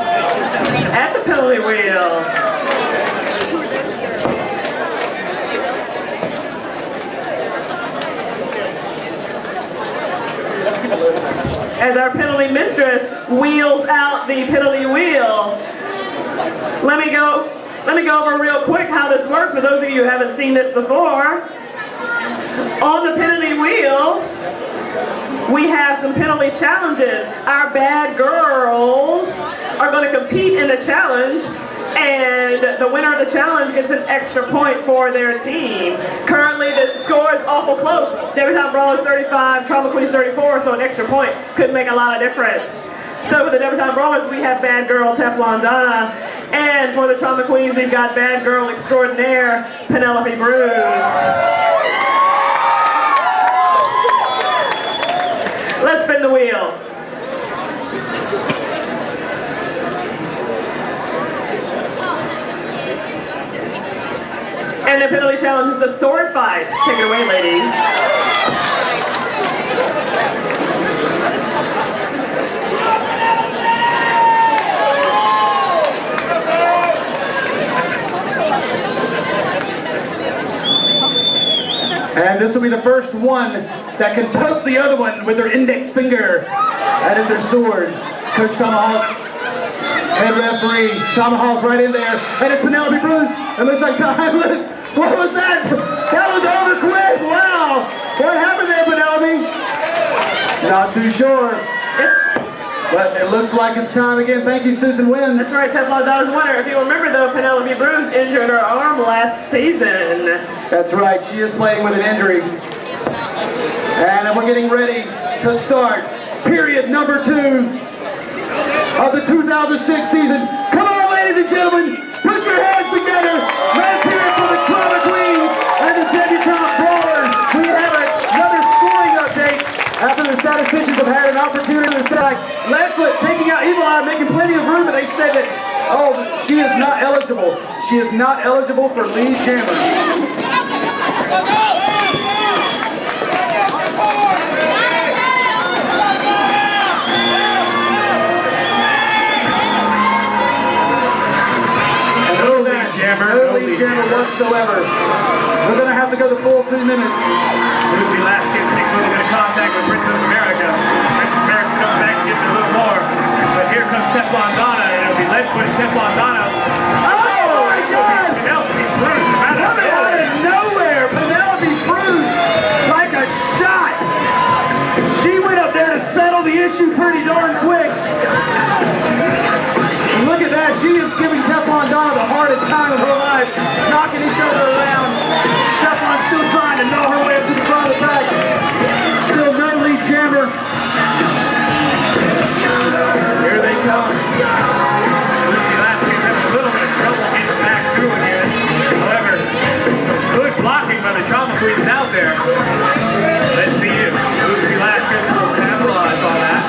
at the penalty wheel. As our penalty mistress wheels out the penalty wheel, let me go over real quick how this works for those of you who haven't seen this before. On the penalty wheel, we have some penalty challenges. Our bad girls are going to compete in the challenge, and the winner of the challenge gets an extra point for their team. Currently, the score is awful close. Debutante Brawlers 35, Trauma Queens 34, so an extra point could make a lot of difference. So for the Debutante Brawlers, we have Bad Girl Teflon Donna, and for the Trauma Queens, we've got Bad Girl Extraordinaire Penelope Bruise. Let's spin the wheel. And the penalty challenge is the sword fight. Take it away, ladies. And this will be the first one that can poke the other one with their index finger. That is their sword. Coach Tomahawk, head referee, Tomahawk right in there. And it's Penelope Bruce. It looks like time. What was that? That was over quick. Wow. What happened there, Penelope? Not too sure. But it looks like it's time again. Thank you, Susan Wynn. That's right, Teflon Donna's winner. If you remember, though, Penelope Bruce injured her arm last season. That's right. She is playing with an injury. And we're getting ready to start period number 2 of the 2006 season. Come on, ladies and gentlemen. Put your hands together. Let's hear it for the Trauma Queens and the debutante brawlers. We have another scoring update after the statisticians have had an opportunity to say, like, Leadfoot taking out Evil Eye, making plenty of room, and they said that, oh, she is not eligible. She is not eligible for lead jammer. No lead jammer whatsoever. We're going to have to go the full 2 minutes. Lucy Laskin takes a little bit of contact with Princess America. Princess America comes back and gives it a little more. But here comes Teflon Donna, and it'll be Leadfoot and Teflon Donna. Oh my God! Penelope Bruce Coming out of nowhere! Penelope Bruce, like a shot! She went up there to settle the issue pretty darn quick. Look at that, she is giving Teflon Donna the hardest time of her life, knocking each other around. Teflon still trying to know her way up to the front of the pack. Still no lead jammer. Here they come. Lucy Laskin's having a little bit of trouble getting back through again. However, some good blocking by the Trauma Queens out there. Let's see if Lucy Laskin will capitalize on that.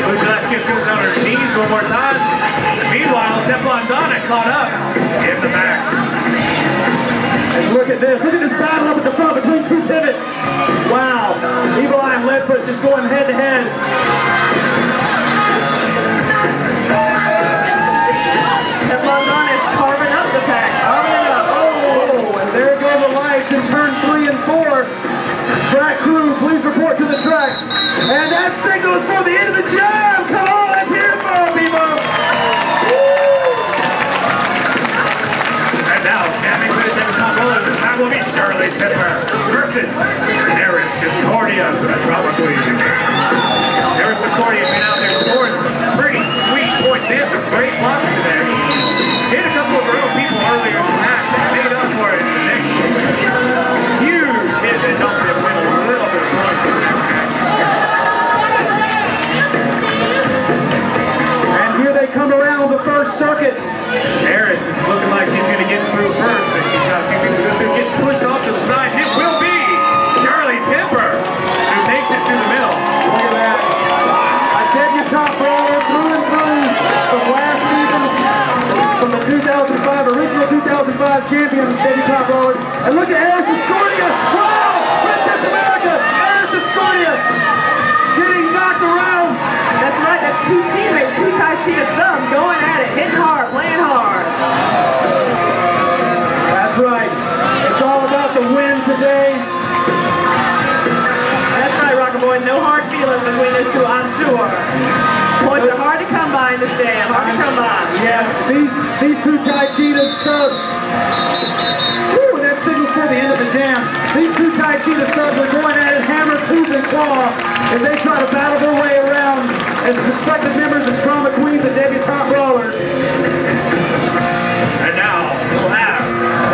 Lucy Laskin goes on her knees one more time. Meanwhile, Teflon Donna caught up in the back. And look at this battle up at the front between 2 pivots. Wow, Evil Eye and Leadfoot just going head to head. Teflon Donna is carving up the pack. Carving it up. Oh, and there go the lights in turn 3 and 4. Track crew, please report to the track. And that signal is for the end of the jam. Come on, let's hear it for them, people. And now, jamming with the top roller, that will be Shirley Tipper versus Eris Discordia for the Trauma Queens. Eris Discordia has been out there scoring some pretty sweet points and some great blocks today. Hit a couple of her own people earlier in the match and made up for it in the next huge hit that helped them win a little bit of points in that match. And here they come around the first circuit. Eris is looking like he's going to get through first, and she's got a few people who get pushed off to the side. It will be Shirley Tipper who makes it through the middle. Look at that. A debutante brawler through and through from last season, from the original 2005 champion debutante brawler. And look at Eris Discordia. Wow! Princess America! Eris Discordia getting knocked around. That's right, that's 2 teammates, 2 Tai Chi subs going at it, hitting hard, playing hard. That's right. It's all about the win today. That's right, Rocker Boy, no hard feelings between those 2, I'm sure. Points are hard to come by in this jam, hard to come by. Yeah, these 2 Tai Chi subs. Woo, that signals for the end of the jam. These 2 Tai Chi subs are going at it hammer, tooth, and claw as they try to battle their way around as respective members of Trauma Queens and debutante brawlers. And now, we'll have,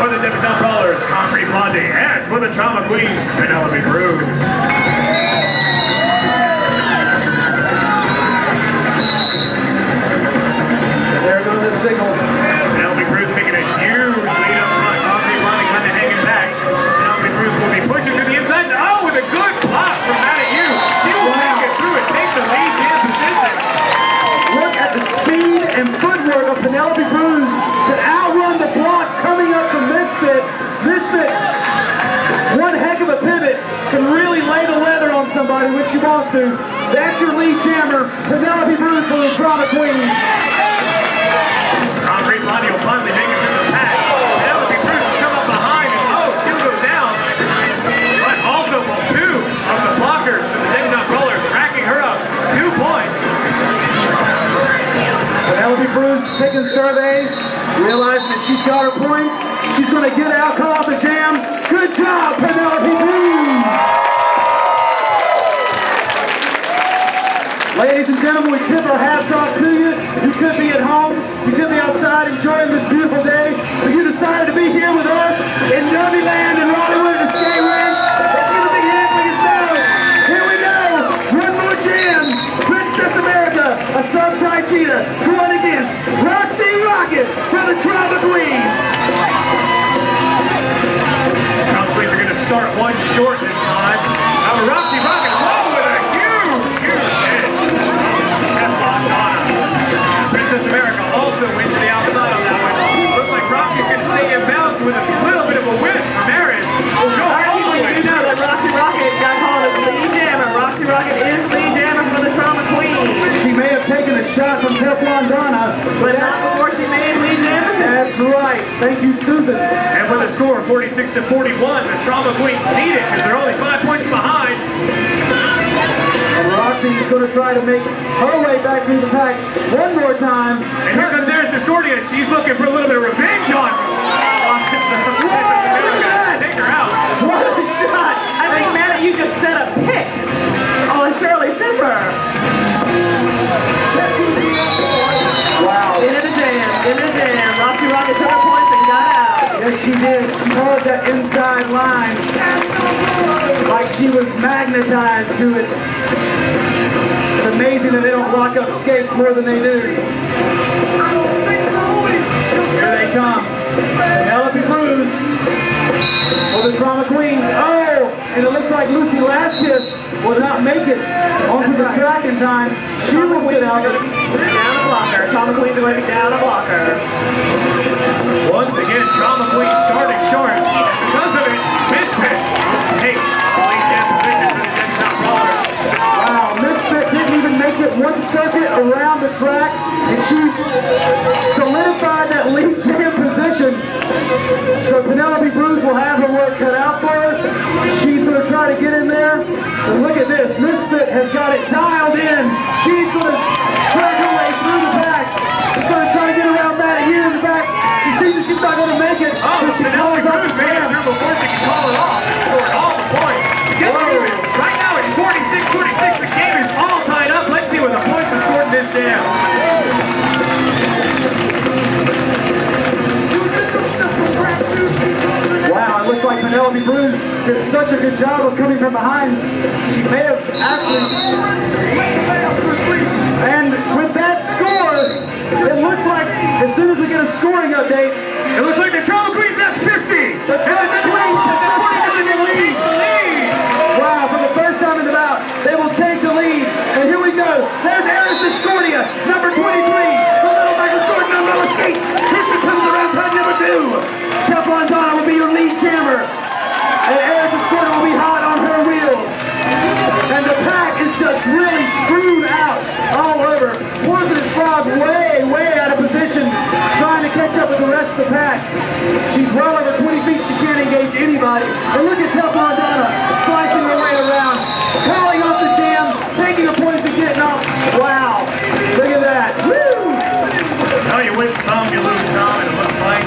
for the debutante brawlers, Concrete Blondie, and for the Trauma Queens, Penelope Bruce. There goes the signal. Penelope Bruce taking a huge lead up front. Concrete Blondie kind of hanging back. Penelope Bruce will be pushing to the inside. Oh, with a good block from Matty. She will make it through and take the lead in position. Look at the speed and footwork of Penelope Bruce to outrun the block coming up from Misfit. Misfit, one heck of a pivot, can really lay the leather on somebody when she wants to. That's your lead jammer, Penelope Bruce for the Trauma Queen. Concrete Blondie will finally make it through the pack. Penelope Bruce has come up behind and oh, she'll go down. picking survey, realizing that she's got her points. She's going to get out, call off the jam. Good job, Penelope Green. Ladies and gentlemen, we tip our hats off to you. You could be at home, you could be outside enjoying this beautiful day, but you decided to be here with us in Derby Land and Rollywood at the skate ranch. Let's give a big hand for yourselves. Here we go. One more jam. Princess America, a sub-tie cheetah, going against Roxy Rocket for the Drama Queens. Drama Queens are going to start one short this time. Now Roxy Rocket, whoa, with a huge hit. Teflon Donna. Princess America also went to the outside on that one. Looks like Roxy's going to stay in bounds with a little bit of a win. Maris will go all the way. You know that Roxy Rocket got called as lead jammer. Roxy Rocket is lead jammer for the Drama Queen. She may have taken a shot from Teflon Donna, But not before she made lead jammer. that's right. Thank you, Susan. And with a score of 46 to 41, the Drama Queens need it because they're only 5 points behind. And Roxy is going to try to make her way back through the pack one more time. And here comes Eris Discordia. She's looking for a little bit of revenge on Princess America. Take her out. What a shot! I think, Matt, you just set a pick on Shirley Timber. Wow. Into the jam. Roxy Rocket took her points and got out. Yes, she did. She held that inside line like she was magnetized to it. It's amazing that they don't lock up skates more than they do. Here they come. Penelope Cruz for the Drama Queens. Oh, and it looks like Lucy Laskis will not make it onto the track in time. She will sit out. Down a blocker. Drama Queens are going to be down a blocker. Once again, Drama Queen starting short. Because of it, Misfit takes the lead jam position for the Top Roller. Wow, Misfit didn't even make it one circuit around the track, and she solidified that lead jam position. So Penelope Cruz will have her work cut out for her. She's going to try to get in there. And look at this, Misfit has got it dialed in. She's going to drag her way through the back. She's going to try to get around that here in the back. She sees that she's not going to make it. Oh, so she Penelope calls off Cruz the made it jam. through before she can call it off. She scored all the points. Get even. Right now it's 46-46. The game is all tied up. Let's see what the points are scored in this jam. Wow, it looks like Penelope Cruz did such a good job of coming from behind. She may have actually... And with that score, it looks like as soon as we get a scoring update, It looks like the Drama Queens have 50. the Drama Queens have taken the lead. Wow, for the first time in the bout, they will take the lead. And here we go. There's Eris Discordia, number 23. The little Michael Jordan umbrella skates. Here she comes around time number 2. Teflon Donna will be your lead jammer. And Eris Discordia will be hot on her wheels. And the pack is just really screwed out all over. Poisonous Frog way, way out of position, trying to catch up with the rest of the pack. She's well over 20 feet. She can't engage anybody. And look at Teflon Donna slicing her way around, calling off the jam, taking the points and getting off. Wow. Look at that. Woo! Well, you win some, you lose some, and it looks like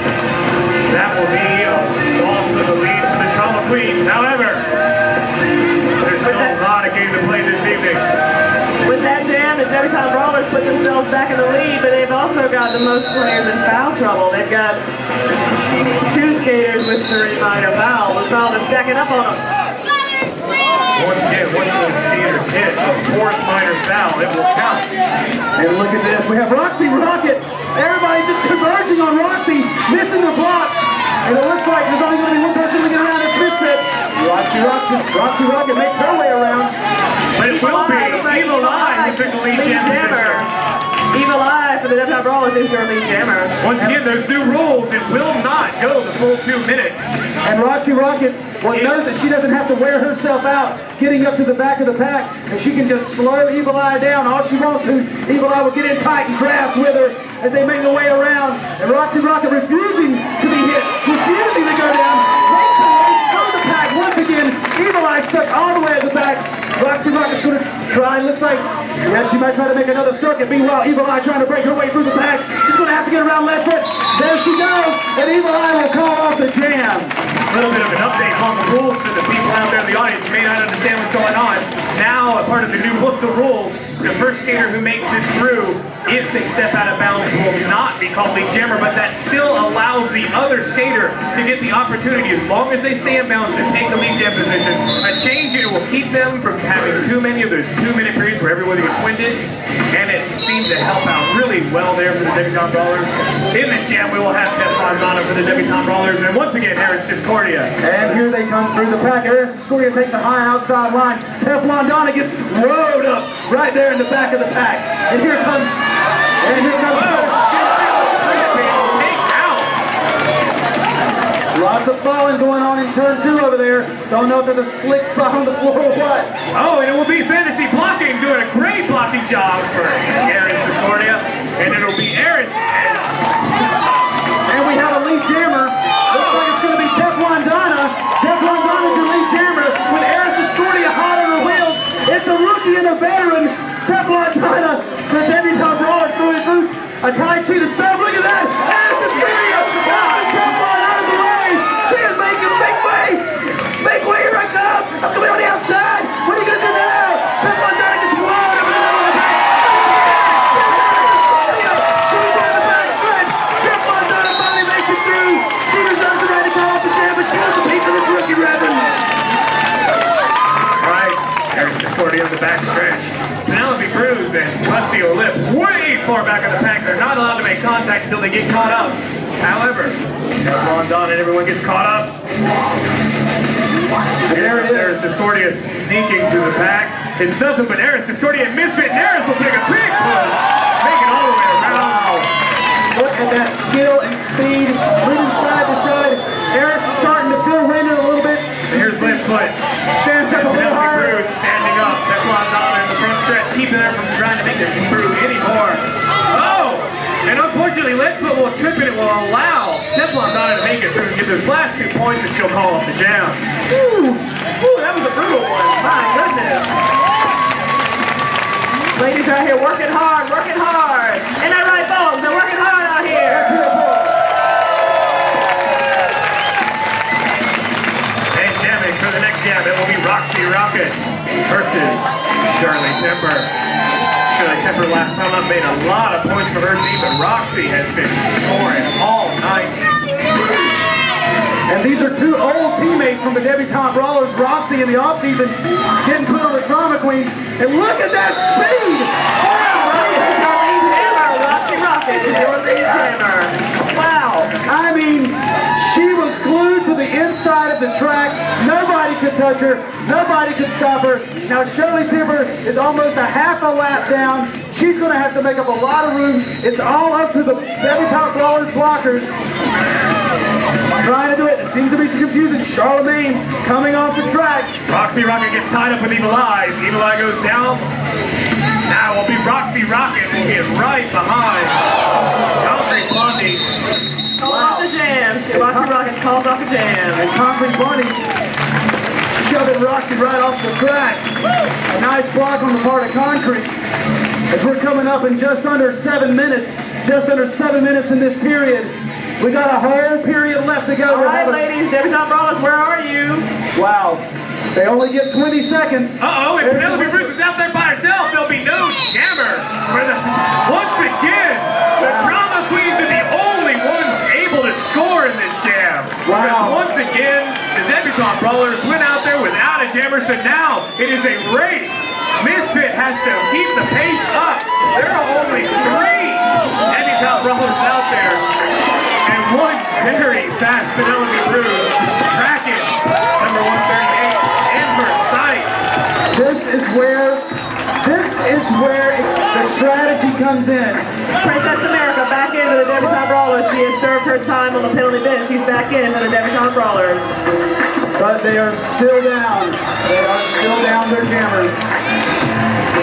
that will be a loss of the lead for the Drama Queens. However, there's still a lot of games to play this evening. With that jam, the Debutante Brawlers put themselves back in the lead, but they've also got the most players in foul trouble. They've got 2 skaters with 3 minor fouls. The fouls are stacking up on them. Once again, once those skaters hit a 4th minor foul, it will count. And look at this. We have Roxy Rocket. Everybody just converging on Roxy, missing the blocks. And it looks like there's only going to be one person to get around at Misfit. Roxy Rocket makes her way around. But it will be Evil Eye who took the lead jam position. Evil Eye for the Debutante Brawlers is your lead jammer. Once again, those new rules, it will not go the full 2 minutes. And Roxy Rocket knows that she doesn't have to wear herself out getting up to the back of the pack, and she can just slow Evil Eye down. All she wants to, Evil Eye will get in tight and draft with her as they make their way around. And Roxy Rocket refusing to be hit, refusing to go down, makes her way through the pack once again. Evil Eye stuck all the way at the back. Roxy Rocket's going to looks like, yes, she might try to make another circuit. Meanwhile, Evil Eye trying to break her way through the pack. She's going to have to get around left foot. There she goes, and Evil Eye will call off the jam. A little bit of an update on the rules for the people out there in the audience who may not understand what's going on. Now, a part of the new book, the rules, the first skater who makes it through, if they step out of bounds, will not be called lead jammer, but that still allows the other skater to get the opportunity, as long as they stay in bounds, to take the lead jam position. A change it will keep them from having too many of those 2-minute periods where everybody gets winded, and it seemed to help out really well there for the Debutante Brawlers. In this jam, we will have Teflon Donna for the Debutante Brawlers, and once again, Harris Discordia. And here they come through the pack. Harris Discordia takes a high outside line. Teflon Donna gets rode up right there in the back of the pack. And here comes, lots of falling going on in turn 2 over there. Don't know if there's a slick spot on the floor or what. Oh, and it will be Fantasy Blocking doing a great blocking job for Harris Discordia. And it'll be Harris. And we have a lead jammer. Looks like it's going to be Teflon Donna. Teflon Donna's your lead jammer with Harris Discordia hot on her wheels. It's a rookie and a veteran. Teflon Donna, the Debutante Brawler throwing boots. A tie to the sub. Look at that. Harris Discordia. Teflon out of the way. She is making big way. Make way, here I come. I'm coming on the outside. What are you going to do now? Teflon Donna gets blown over the middle of the back. Teflon Donna finally makes it through. She deserves the right to call off the jam, but she wants a piece of this rookie resin. Right, Harris Discordia on the back stretch. Penelope Cruz and Busty Olip way far back in the pack. They're not allowed to make contact until they get caught up. However, Teflon Donna and everyone gets caught up. There it is. Harris Discordia sneaking through the pack. It's nothing but Harris Discordia and Misfit, and Harris will take a big push. Make it all the way around. Look at that skill and speed, moving side to side. Harris is starting to feel winded a little bit. Here's Liftfoot. Stands up a little Penelope higher. Cruz standing up. Teflon Donna in the front stretch, keeping her from trying to make it through anymore. Oh! And unfortunately, Liftfoot will trip and it will allow Teflon Donna to make it through and get those last 2 points, and she'll call off the jam. Ooh, that was a brutal one. My goodness. Ladies out here working hard, working hard. Ain't that right, folks? They're working hard out here. And jamming for the next jam, it will be Roxy Rocket versus Shirley Temper. Shirley Temper last time up made a lot of points for her team, but Roxy has been scoring all night. And these are 2 old teammates from the Debutante Brawlers, Roxy in the offseason, getting put on the Drama Queens. And look at that speed! Roxy Rocket is your lead jammer. Wow. I mean, she was glued to the inside of the track. Nobody could touch her. Nobody could stop her. Now Shirley Timber is almost a half a lap down. She's going to have to make up a lot of room. It's all up to the Debutante Brawlers blockers. Trying to do it. There seems to be some confusion. Charlemagne coming off the track. Roxy Rocket gets tied up with Evil Eye. Evil Eye goes down. Now will be Roxy Rocket will get right behind Concrete Blondie. Calls off the jam. Roxy Rocket calls off the jam. And Concrete Blondie shoving Roxy right off the track. A nice block on the part of Concrete. As we're coming up in just under 7 minutes. Just under 7 minutes in this period. We got a whole period left to go. All right, ladies, Debutante Brawlers, where are you? Wow. They only get 20 seconds. Uh-oh, and Penelope Cruz is out there by herself. There'll be no jammer. Once again, the Drama Queens are the only ones able to score in this jam. Wow. Because once again, the Debutante Brawlers went out there without a jammer, so now it is a race. Misfit has to keep the pace up. There are only 3 Debutante Brawlers out there. And one very fast Penelope Cruz tracking number 138 in her sights. This is where the strategy comes in. Princess America back into the Debutante Brawlers. She has served her time on the penalty bench. She's back into the Debutante Brawlers. But they are still down. They are still down their jammer.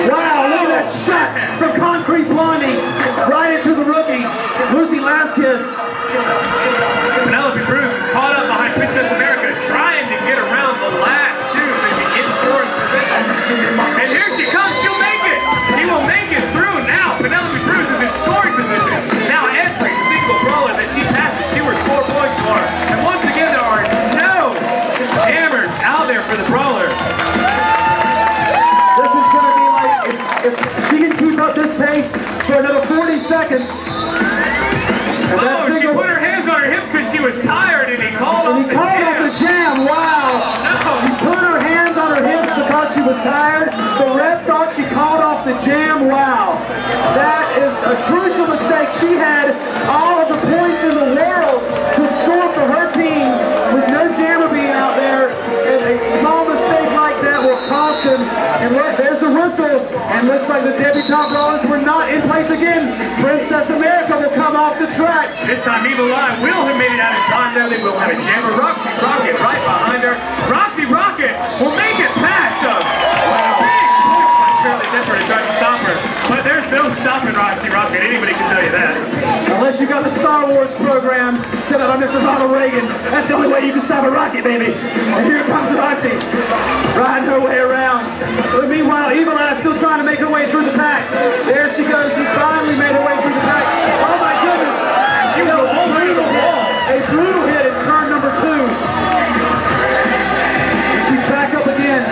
Wow, look at that shot from Concrete Blondie. Right into the rookie, Lucy Laskus. Penelope Cruz is caught up behind Princess America, trying to get around the last 2 so she can get in scoring position. And here she comes. in scoring position. Now every single brawler that she passes, she works 4 points for. And once again, there are no jammers out there for the brawlers. This is going to be like, if she can keep up this pace for another 40 seconds. Oh, she put her hands on her hips because she was tired and he called off the jam. Wow. No. She put her hands on her hips because she was tired. The ref thought she called off the jam. Wow. That is a crucial mistake. She had all of the points in the world to score for her team with no jammer being out there. And a small mistake like that will cost them. And look, there's the whistle. And looks like the debutante brawlers were not in place again. Princess America will come off the track. This time Evil Eye will have made it out in time though. They will have a jammer. Roxy Rocket right behind her. Roxy Rocket will make it past them. Wow. Big push by Shirley Dipper to try to stop her. But there's no stopping Roxy Rocket. Anybody can tell you that. Unless you got the Star Wars program set up by Mr. Ronald Reagan. That's the only way you can stop a rocket, baby. And here comes Roxy, riding her way around. But meanwhile, Evil Eye still trying to make her way through the pack. There she goes. She's finally made her way through the pack. Oh my goodness. She was all through the wall. A brutal hit in turn number 2. And she's back up again.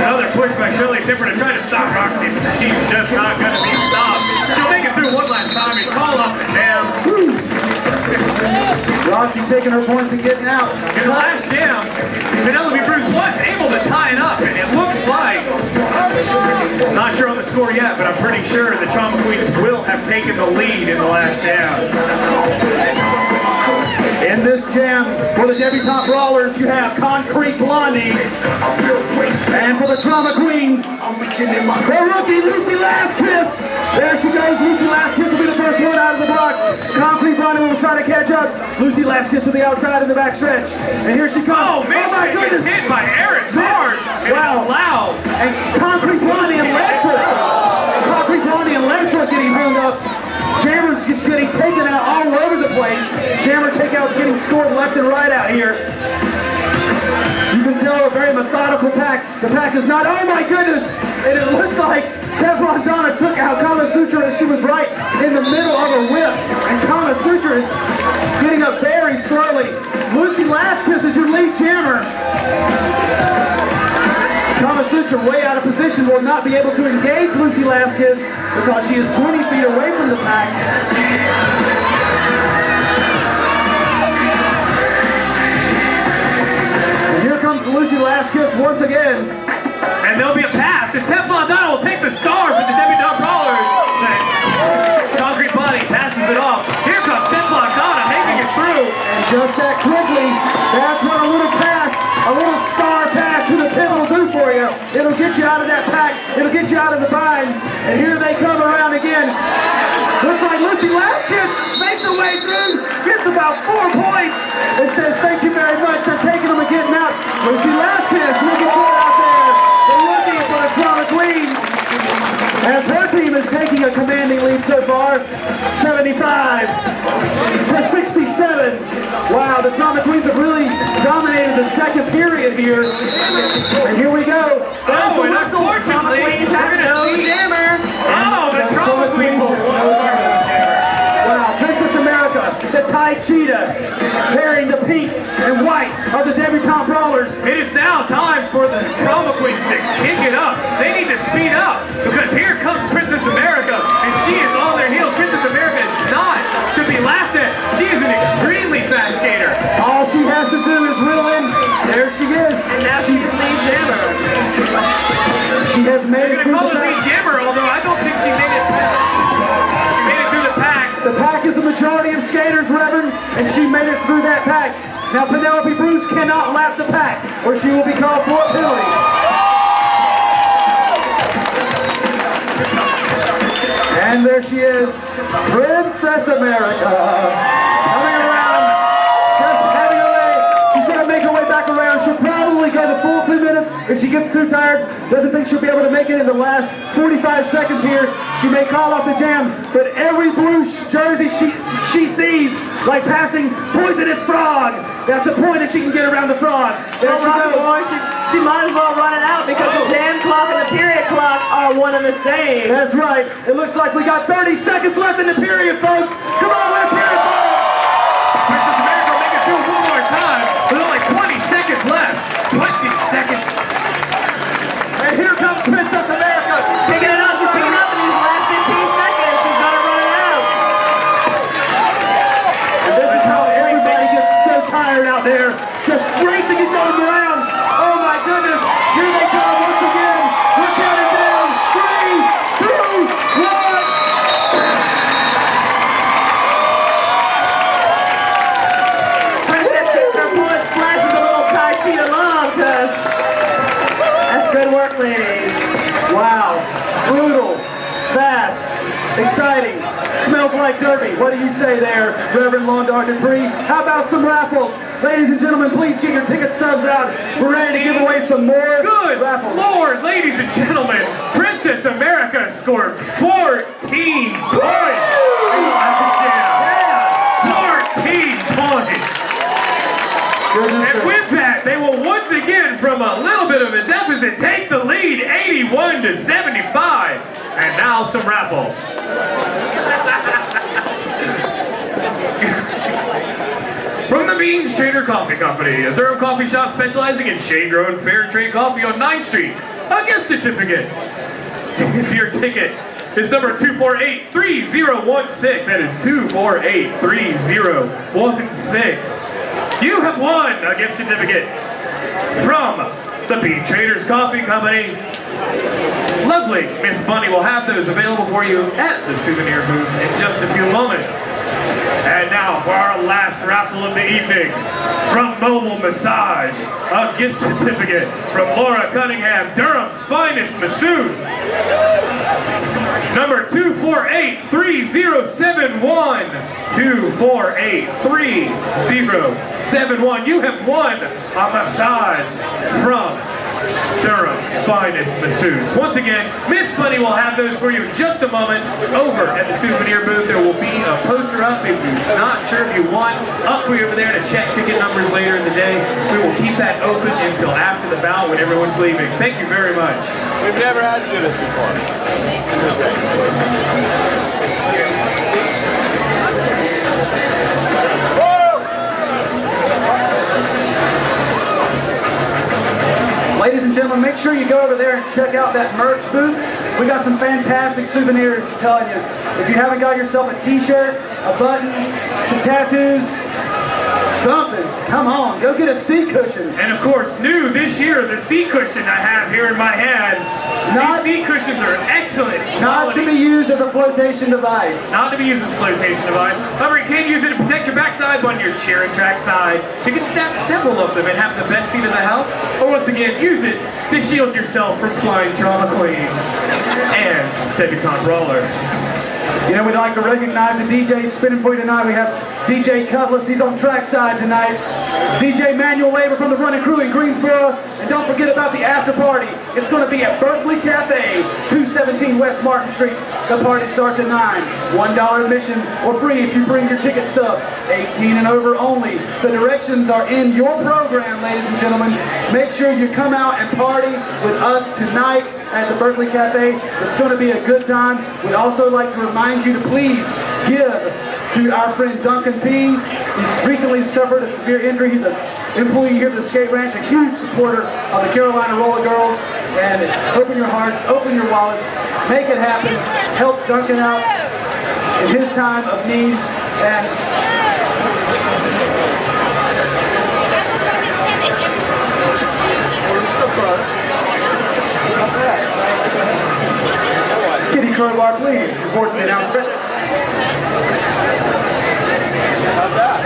Another push by Shirley Dipper to try to stop Roxy. She's just not going to be stopped. She'll make it through one last time and call off the jam. Roxy taking her points and getting out. In the last jam, Penelope Bruce was able to tie it up, and it looks like, not sure on the score yet, but I'm pretty sure the Trauma Queens will have taken the lead in the last jam. In this jam, for the debutante brawlers, you have Concrete Blondie. And for the Trauma Queens, the rookie Lucy Last Kiss. There she goes. Lucy Last Kiss will be the first one out of the box. Concrete Blondie will try to catch up. Lucy Last Kiss to the outside in the back stretch. And here she comes. Oh, my goodness. Gets hit by Aaron's hard. And wow. It allows. And Concrete Blondie and Ledford. Concrete Blondie and Ledford getting hung up. Jammer's just getting taken out all over the place. Jammer takeouts getting scored left and right out here. You can tell a very methodical pack. The pack is not, oh my goodness! And it looks like Teflon Donna took out Kama Sutra and she was right in the middle of a whip. And Kama Sutra is getting up very slowly. Lucy Last Kiss is your lead jammer. Kama Sutra way out of position, will not be able to engage Lucy Last Kiss because she is 20 feet away from the pack. And here comes Lucy Last Kiss once again. And there'll be a pass, and Teflon Donna will take the star for the debutante brawlers. Concrete Blondie passes it off. Here comes Teflon Donna making it through. And just that quickly, that's what a little pass, a little star pass to the pit will do for you. It'll get you out of that pack. It'll get you out of the bind. And here they come around again. Looks like Lucy Last Kiss makes her way through, gets about 4 points, and says thank you very much for taking them and getting out. Lucy Last Kiss looking good out there. They're looking for the Trauma Queens. As her team is taking a commanding lead so far, 75 to 67. Wow, the Trauma Queens have really dominated the second period here. And here we go. Oh, and unfortunately, we're going to see jammer. Oh, the Trauma Queens will wow, Princess America, the Thai Cheetah, pairing the pink and white of the debutante brawlers. It is now time for the Trauma Queens to kick it up. They need to speed up because here comes Princess America and she is on their heels. Princess America is not to be laughed at. She is an extremely fast skater. All she has to do is reel in. There she is. And now she's lead jammer. She has made it They're going to through call the her lead pack. jammer, although I don't think she made it. She made it through the pack. The pack is the majority of skaters, Reverend, and she made it through that pack. Now Penelope Bruce cannot lap the pack, or she will be called for a penalty. And there she is, Princess America, coming around, just having her way. She's going to make her way back around. She'll probably go the full 2 minutes if she gets too tired. Doesn't think she'll be able to make it in the last 45 seconds here. She may call off the jam, but every blue jersey she sees like passing poisonous frog. That's a point that she can get around the frog. There she Rocky goes. Boy, she might as well run it out because the jam clock and the period clock are one and the same. That's right. It looks like we got 30 seconds left in the period, folks. Come on, let's hear it, folks. Princess America will make it through one more time with only 20 seconds left. 20 seconds. And here comes Princess America. Picking it up, she's picking up in these last 15 seconds. She's got to run it out. And this is how everybody gets so tired out there, just racing each other around. Oh my goodness, here they come once again. We're counting down. 3, 2, 1. Princess takes her point, splashes a little Tai Chi along to us. That's good work, ladies. Wow, brutal, fast, exciting, smells like Derby. What do you say there, Reverend Londar Dupree? How about some raffles? Ladies and gentlemen, please get your ticket stubs out. We're ready to give away some more Good raffles. Lord, ladies and gentlemen, Princess America scored 14 points. Yeah. 14 points. Goodness And with that, they will once again, from a little bit of a deficit, take the lead 81 to 75. And now some raffles. From the Beans Trader Coffee Company, a thorough coffee shop specializing in shade-grown fair trade coffee on 9th Street. A gift certificate. If your ticket is number 248-3016, that is 248-3016. You have won a gift certificate from the Bean Traders Coffee Company. Lovely Miss Bunny will have those available for you at the souvenir booth in just a few moments. And now for our last raffle of the evening, from Mobile Massage, a gift certificate from Laura Cunningham, Durham's finest masseuse. Number 248-3071. 248-3071. You have won a massage from Durham's finest masseuse. Once again, Miss Bunny will have those for you in just a moment. Over at the souvenir booth, there will be a poster up if you're not sure if you won, up for you over there to check ticket numbers later in the day. We will keep that open until after the bout when everyone's leaving. Thank you very much. We've never had to do this before. Ladies and gentlemen, make sure you go over there and check out that merch booth. We got some fantastic souvenirs, I'm telling you. If you haven't got yourself a t-shirt, a button, some tattoos, something, come on, go get a seat cushion. And of course, new this year, the seat cushion I have here in my hand. These seat cushions are excellent Not to quality. be used as a flotation device. Not to be used as a flotation device. However, you can use it to protect your backside on your chair and track side. You can stack several of them and have the best seat in the house. Or once again, use it to shield yourself from flying drama queens and debutante brawlers. You know, we'd like to recognize the DJs spinning for you tonight. We have DJ Cutlass, he's on trackside tonight. DJ Manuel Labor from the running crew in Greensboro. And don't forget about the after party. It's going to be at Berkeley Cafe, 217 West Martin Street. The party starts at 9. $1 admission or free if you bring your ticket stub. 18 and over only. The directions are in your program, ladies and gentlemen. Make sure you come out and party with us tonight at the Berkeley Cafe. It's going to be a good time. We'd also like to remind you to please give to our friend Duncan P. He's recently suffered a severe injury. He's an employee here at the skate ranch, a huge supporter of the Carolina Rollergirls. And open your hearts, open your wallets, make it happen. Help Duncan out in his time of need. And Kitty Crowbar, please report to the announcement. How's that?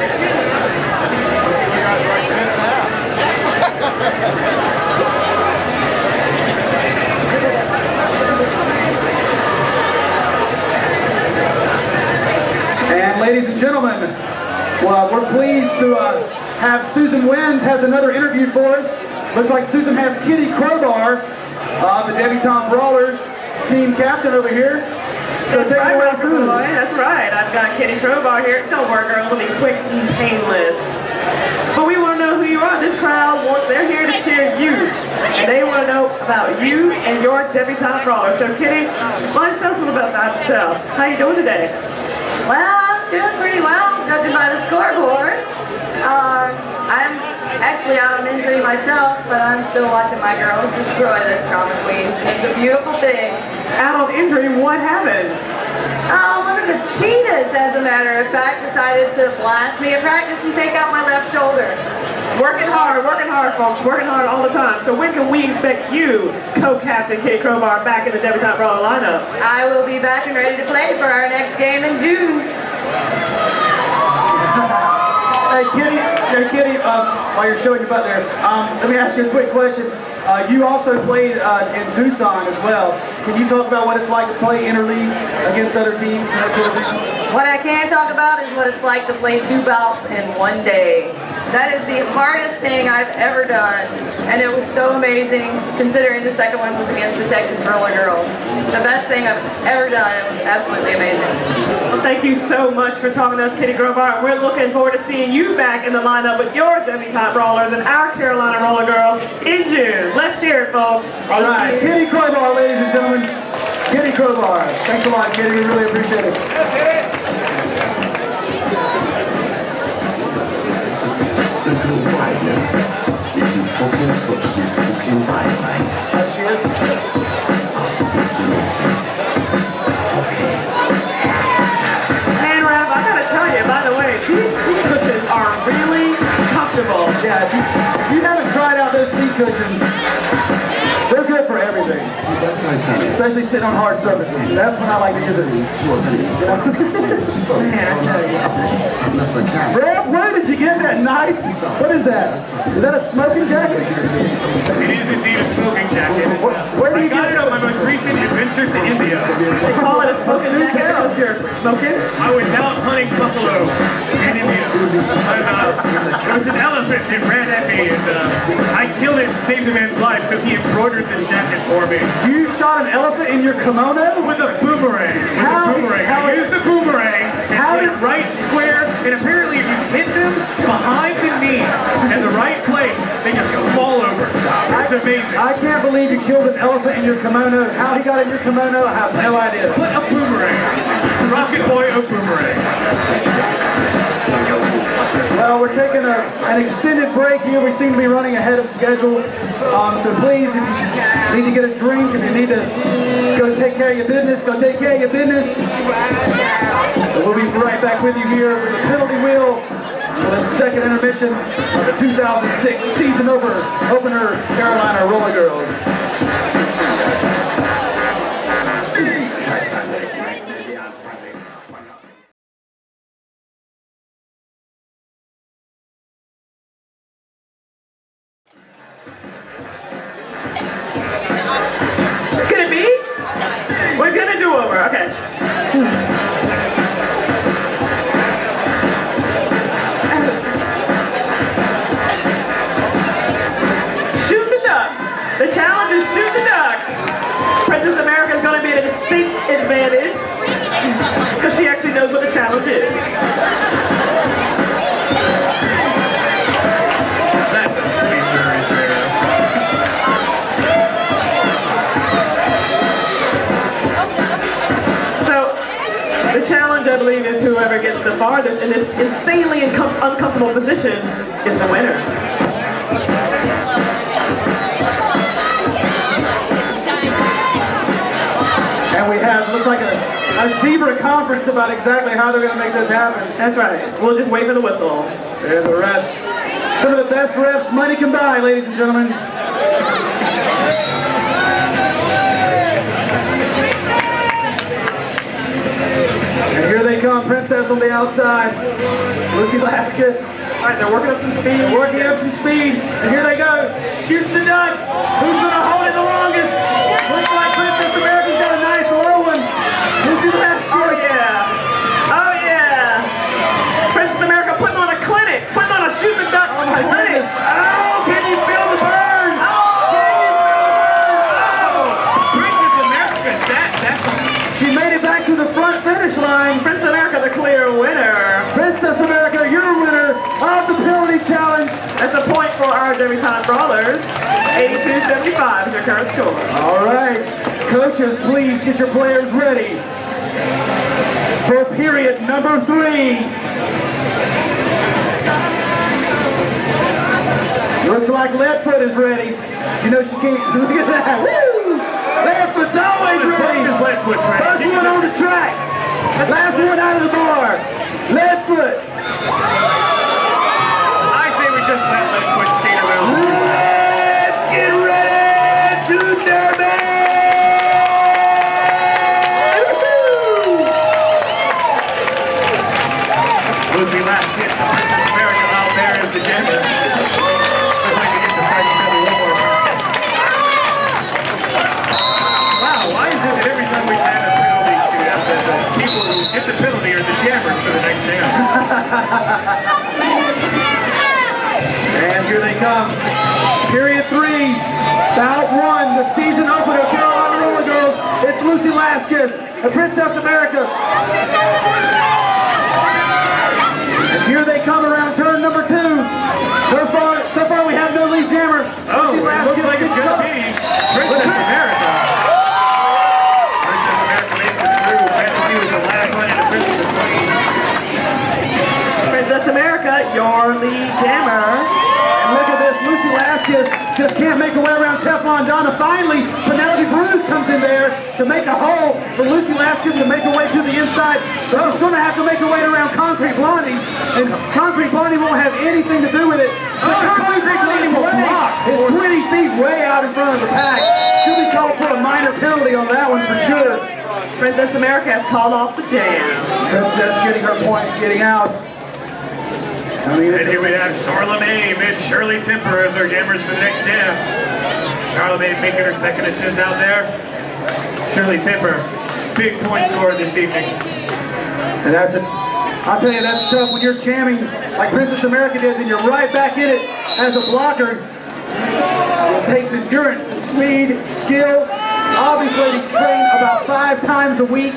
We got like a minute and a half. And ladies and gentlemen, well, we're pleased to have Susan Wins has another interview for us. Looks like Susan has Kitty Crowbar, the Debutante Brawlers team captain over here. So take it away, Susan. That's right. I've got Kitty Crowbar here. Don't worry, girl, it'll be quick and painless. But we want to know who you are. This crowd, they're here to cheer you. They want to know about you and your debutante brawler. So Kitty, why don't you tell us a little bit about yourself? How you doing today? Well, I'm doing pretty well, judging by the scoreboard. I'm actually out on injury myself, but I'm still watching my girls destroy this drama queen. It's a beautiful thing. Out on injury, what happened? One of the cheetahs, as a matter of fact, decided to blast me at practice and take out my left shoulder. Working hard, folks. Working hard all the time. So when can we expect you, co-captain Kitty Crowbar, back in the debutante brawler lineup? I will be back and ready to play for our next game in June. Hey Kitty, while you're showing your butt there, let me ask you a quick question. You also played in Tucson as well. Can you talk about what it's like to play interleague against other teams? What I can talk about is what it's like to play 2 bouts in one day. That is the hardest thing I've ever done, and it was so amazing considering the second one was against the Texas Rollergirls. The best thing I've ever done. It was absolutely amazing. Well, thank you so much for talking to us, Kitty Crowbar. We're looking forward to seeing you back in the lineup with your debutante brawlers and our Carolina Rollergirls in June. Let's hear it, folks. All right, Kitty Crowbar, ladies and gentlemen. Kitty Crowbar. Thanks a lot, Kitty. We really appreciate it. There she is. Hand wrap, I gotta tell you, by the way, these seat cushions are really comfortable. Yeah, if you haven't tried out those seat cushions, they're good for everything. Especially sitting on hard surfaces. That's when I like to use it. Man, I tell you. Brad, where did you get that nice? What is that? Is that a smoking jacket? It is indeed a smoking jacket. Where do I you got get it on my most recent adventure to India. They call it a smoking jacket because you're smoking. I was out hunting buffalo in India. There was an elephant that ran at me, and I killed it and saved the man's life, so he embroidered this jacket for me. You shot an elephant in your kimono? With a boomerang. I used the boomerang and put it right square, and apparently if you hit them behind the knee in the right place, they just fall over. It's amazing. I can't believe you killed an elephant in your kimono. How he got in your kimono, I have no idea. Put a boomerang. Rocket boy, a boomerang. Well, we're taking an extended break here. We seem to be running ahead of schedule. So please, if you need to get a drink, if you need to go take care of your business, go take care of your business. So we'll be right back with you here with the penalty wheel for the second intermission of the 2006 season opener Carolina Rollergirls. Could it be? We're gonna do over, okay. Shoot the duck. The challenge is shoot the duck. Princess America is gonna be at a distinct advantage because she actually knows what the challenge is. That doesn't seem very fair. The challenge, I believe, is whoever gets the farthest in this insanely uncomfortable position is the winner. And we have, looks like a zebra conference about exactly how they're going to make this happen. That's right. We'll just wait for the whistle. They're the refs. Some of the best refs money can buy, ladies and gentlemen. And here they come, Princess on the outside. Lucy Laskus. All right, they're working up some speed. They're working up some speed. And here they go. Shoot the duck. Who's going to hold it the longest? Looks like Princess America's got a nice low one. Lucy Laskus. Oh, yeah. Oh, yeah. Princess America putting on a clinic. Putting on a shoot the duck Oh my clinic. goodness. Oh, can you feel the burn? Princess America, that She made it back to the front finish line. Princess America, the clear challenge. That's a point for our debutante brawlers. 82-75 is your current score. All right, coaches, please get your players ready for period number 3. Looks like Leadfoot is ready. You know she can't. Look at that. Woo! Leadfoot's always ready. Leadfoot's ready. First one on the track. Last one out of the bar. Leadfoot. I say we just let Leadfoot skate around. Let's get ready to derby! Lucy last hit to Princess America out there is the jammer. Looks like they get to fight each other one more time. Wow, why is it that every time we have a penalty shootout that the people who get the penalty are the jammers for the next jam? And here they come. Period 3. Bout 1. The season opener of Carolina Rollergirls. It's Lucy Laskus and Princess America. And here they come around turn number 2. So far we have no lead jammer. Oh, Lucy it looks Laskus like it's gets going to up. be Princess America. Princess America makes it through. Fantasy was the last one in the Princess Queen. Princess America, your lead jammer. And look at this, Lucy Laskus just can't make her way around Teflon Donna. Finally, Penelope Bruce comes in there to make a hole for Lucy Laskus to make her way to the inside. But she's going to have to make her way around Concrete Blondie, and Concrete Blondie won't have anything to do with it. Concrete Blondie is 20 feet way out in front of the pack. She'll be called for a minor penalty on that one for sure. Princess America has called off the jam. Princess getting her points, getting out. I mean, And here we have Charlemagne and Shirley Temper as our jammers for the next jam. Charlemagne making her second attempt out there. Shirley Temper, big point scorer this evening. And that's it. I'll tell you, that's tough when you're jamming like Princess America did, and you're right back in it as a blocker. It takes endurance, speed, skill. Obviously, they train about 5 times a week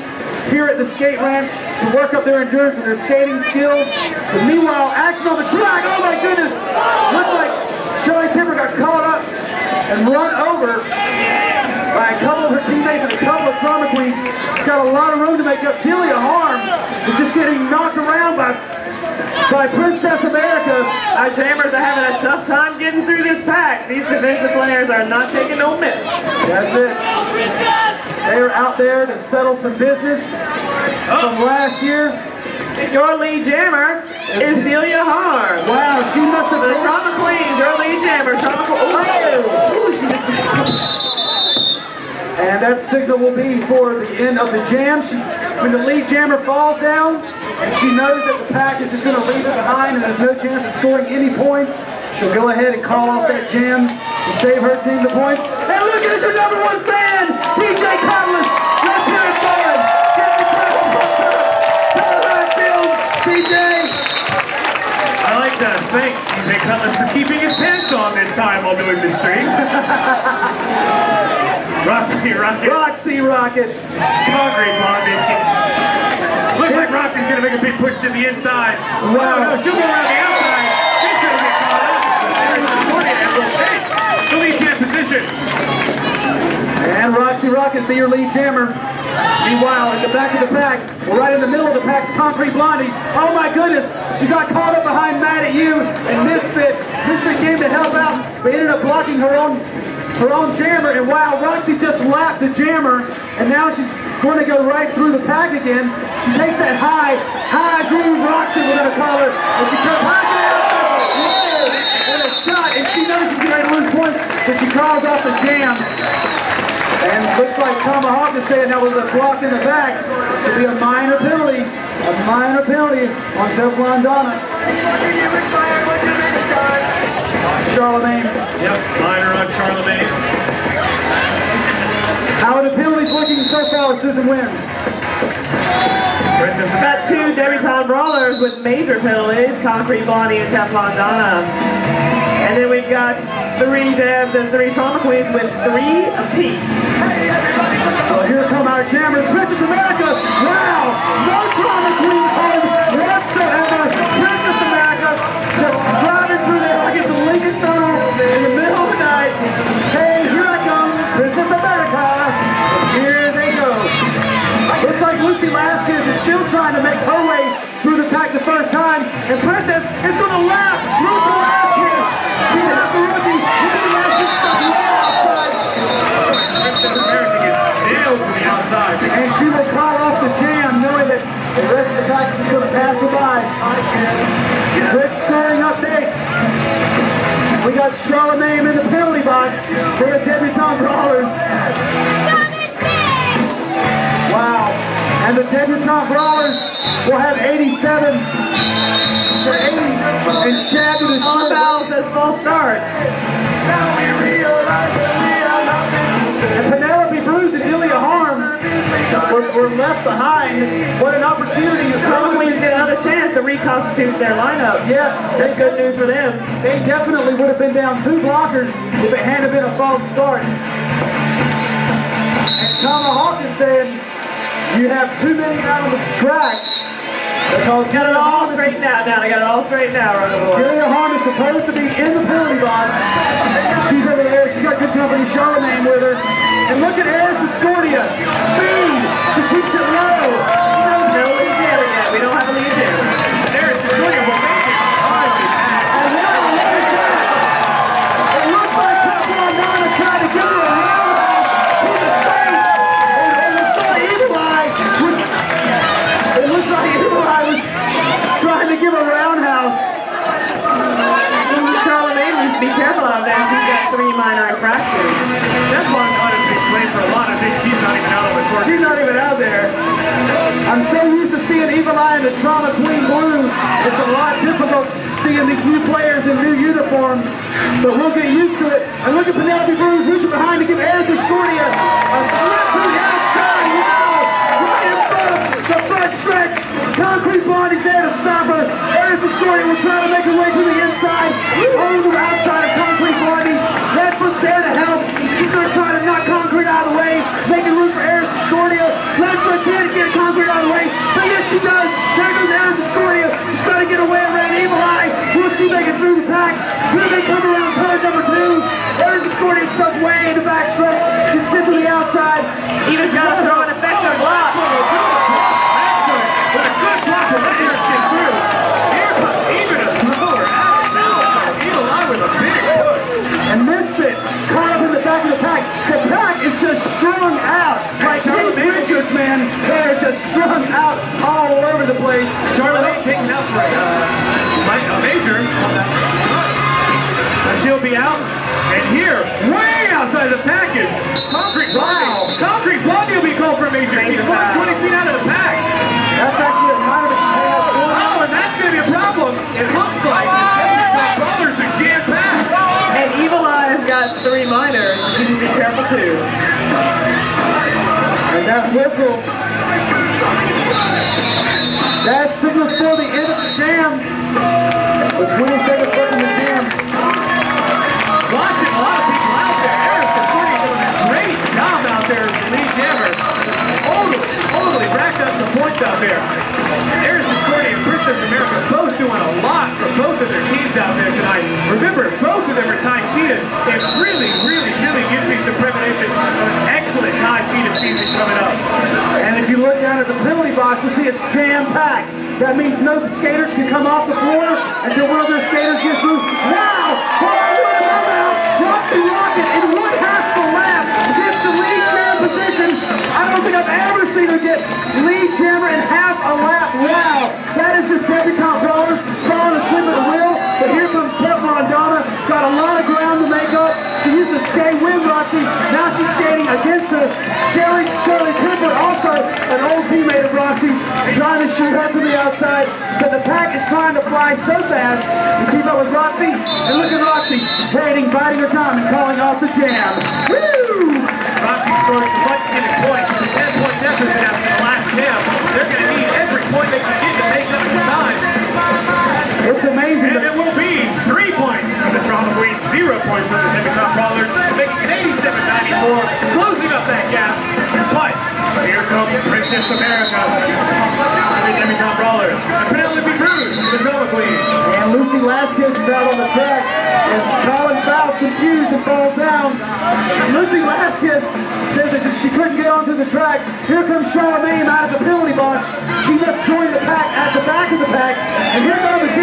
here at the skate ranch to work up their endurance and their skating skills. But meanwhile, action on the track, oh my goodness! Looks like Shirley Temper got caught up and run over by a couple of her teammates and a couple of trauma queens. She's got a lot of room to make up. Delia Harm is just getting knocked around by Princess America. Our jammers are having a tough time getting through this pack. These defensive players are not taking no miss. That's it. They're out there to settle some business from last year. Your lead jammer is Delia Harm. Wow, she must have The been. Trauma Queen, your lead jammer. Trauma Queen. Oh, she just... And that signal will be for the end of the jam. When the lead jammer falls down, and she knows that the pack is just going to leave it behind and there's no chance of scoring any points, she'll go ahead and call off that jam to save her team the points. And look at your number 1 fan, PJ Cutlass. Let's hear it for him. Get the crowd pumped up. Tell her how it feels, PJ. I like to thank TJ Cutlass for keeping his pants on this time while doing the stream. Roxy Rocket. Roxy Rocket. Concrete Blondie. Looks like Roxy's going to make a big push to the inside. Wow. No, she'll go around the outside. She's going to get caught up. There's the 20 and will take the lead jam position. And Roxy Rocket be your lead jammer. Meanwhile, at the back of the pack, right in the middle of the pack, is Concrete Blondie. Oh my goodness, she got caught up behind Mad at You and Misfit. Misfit came to help out, but ended up blocking her own jammer. And wow, Roxy just lapped the jammer, and now she's going to go right through the pack again. She takes that high groove Roxy, we're going to call her, and she comes high and a shot, and she knows she's going to lose points, so she calls off the jam. And looks like Tomahawk is saying that was a block in the back. To be a minor penalty on Teflon Donna. Charlemagne. Yep, minor on Charlemagne. How are the penalties looking so far, Susan Wynn? Princess Got 2 debutante brawlers with major penalties, Concrete Blondie and Teflon Donna. And then we've got 3 Debs and 3 Trauma Queens with 3 apiece. Well, here come our jammers, Princess America. Wow, no Trauma Queens home whatsoever. Princess America just driving And Princess is going to lap Lucy Vasquez. She lapped the rookie. Lucy Vasquez stuck way outside. Princess America gets nailed to the outside. And she will call off the jam, knowing that the rest of the practice is going to pass her by. Quick scoring update. We got Charlemagne in the penalty box for the debutante brawlers. Wow. And the debutante brawlers will have 87 for 80. And Chad with his All fouls as false start. And Penelope Bruce and Ilya Harm were left behind. What an opportunity. Tom Queens get another chance to reconstitute their lineup. Yeah, That's good news for them. they definitely would have been down 2 blockers if it hadn't been a false start. And Tomahawk is saying you have too many out on the track because Got it all straightened out now. They got it all straightened out, right over. Ilya Harm is supposed to be in the penalty box. She's over there. She's got good company. Charlemagne with her. And look at Eris Discordia. Speed. She keeps it low. No lead there yet. We don't have a lead there. There's the swing will make it. And now look at that. It looks like Carolina tried to give her a roundhouse to the face. And it looks like Evil Eye was trying to give a roundhouse. Charlemagne needs to be careful out there. She's got 3 minor infractions. That's one honestly played for a lot of things. She's not even out on the court. She's not even out there. I'm so used to seeing Evil Eye in the Trauma Queen blue. It's a lot difficult seeing these new players in new uniforms, but we'll get used to it. And look at Penelope Bruce reaching behind to give Eric Discordia a slip to the outside. Wow! Right in front, the front stretch. Concrete Blondie's there to stop her. Eric Discordia will try to make her way to the inside. Over the outside of Concrete Blondie. Redfoot's there to help. She's going to try to knock Concrete out of the way, making room for Eric Discordia. Redfoot can't get Concrete out of the way, but yes she does. There goes Eric Discordia. She's trying to get away around Evil Eye. Will she make it through the pack? Will they come around turn number 2? Eric Discordia stuck way in the back stretch. Gets sent to the outside. Eva's got to throw an effective block. With a good block to let Eris get through. Here comes even a thrower out of bounds. Evil Eye with a big push. And Misfit caught up in the back of the pack. The pack is just strung out. Like Nate Richards, man. They're just strung out all over the place. Charlemagne taking out for a major. She'll be out. And here, way outside the pack is Concrete Blondie. Wow. Concrete Blondie will be called for a major. She's 20 feet out of the pack. That's actually a minor mistake. Oh, and that's going to be a problem. It looks like the brawlers are jam-packed. And Evil Eye's got 3 minors. She needs to be careful too. And that whistle, that signals for the end of the jam. With 20 seconds left in the jam. Watching a lot of people out there. Eris Discordia doing a great job out there as the lead jammer. Totally racked up some points out there. Eris Discordia and Princess America both doing a lot for both of their teams out there tonight. Remember, both of them are Thai cheetahs. It really gives me some premonition of an excellent Thai cheetah season coming up. And if you look down at the penalty box, you'll see it's jam-packed. That means no skaters can come off the floor until one of their skaters gets through. Wow! Roxy Rocket in 1/2 the lap gets the lead jam position. I don't think I've ever seen her get lead jammer in half a lap. Wow! That is just debutante brawlers falling asleep at the wheel. But here comes Pep Rondonna. Got a lot of ground to make up. She used to skate with Roxy. Now she's skating against her. Shirley Pepper, also an old teammate of Roxy's, trying to shoot her to the outside. But the pack is trying to fly so fast to keep up with Roxy. And look at Roxy waiting, biding her time, and calling off the jam. Woo! Roxy scored some much-needed points with a 10-point deficit after the last jam. They're going to need every point they can get to make up some time. It's amazing. And it will be 3 points for the Trauma Queen, 0 points for the debutante brawlers, making it 87-94, closing up that gap. But here comes Princess America, the debutante brawlers, and Penelope Cruz, the Trauma Queen. And Lucy Vasquez is out on the track. And Colin Bout confused and falls down. And Lucy Vasquez says that she couldn't get onto the track. Here comes Charlemagne out of the penalty box. She must join the pack at the back of the pack. And here comes the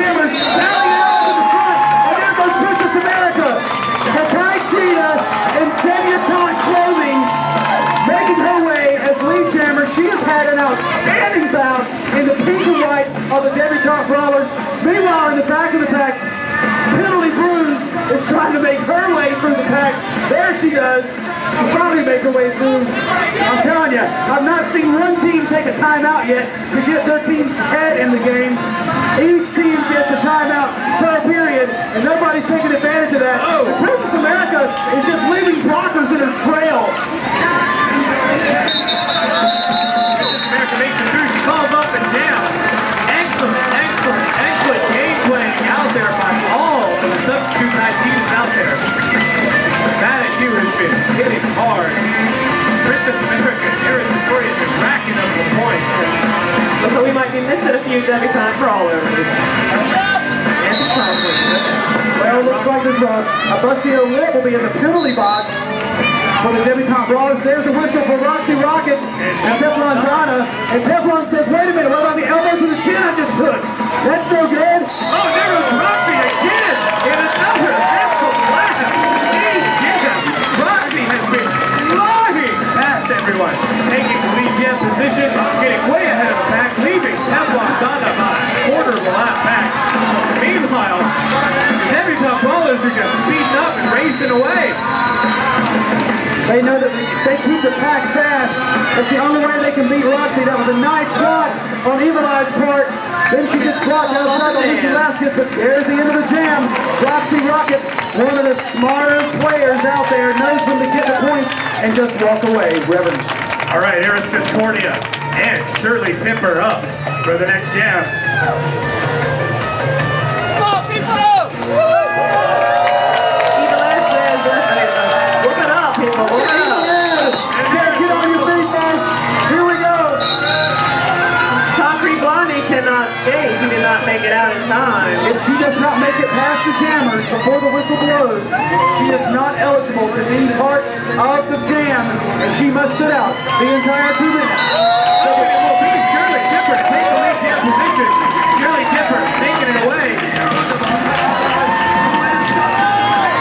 pink and white of the debutante brawlers. Meanwhile, in the back of the pack, Penalty Bruise is trying to make her way through the pack. There she does. She'll probably make her way through. I'm telling you, I've not seen one team take a timeout yet to get their team's head in the game. Each team gets a timeout per period, and nobody's taking advantage of that. And Princess America is just leaving blockers in her trail. Princess America makes it through. She calls up and down. Excellent game playing out there by all of the substitute night teams out there. That you has been hitting hard. Princess America and Harris Victoria have been racking up some points. So we might be missing a few debutante brawlers. And some conflict. Well, it looks like there's a busty lip will be in the penalty box for the debutante brawlers. There's the whistle for Roxy Rocket and Teflon Donna. And Teflon says, wait a minute, what about the elbow to the chin I just took? That's no good. Oh, there goes Roxy again! And another excellent blast! Roxy has been flying past everyone, taking the lead jam position, getting way ahead of the pack, leaving Teflon Donna about a quarter of a lap back. Meanwhile, the debutante brawlers are just speeding up and racing away. They know that if they keep the pack fast, that's the only way they can beat Roxy. That was a nice block on Evil Eye's part. Then she gets blocked outside by Lisa Vasquez, but there's the end of the jam. Roxy Rocket, one of the smarter players out there, knows when to get the points and just walk away. Reverend. All right, Eris Discordia and Shirley Timper up for the next jam. She did not make it out in time. If she does not make it past the jammers before the whistle blows, she is not eligible to be part of the jam, and she must sit out the entire 2 minutes. So it will be Shirley Timper to take the lead jam position. Shirley Timper taking it away.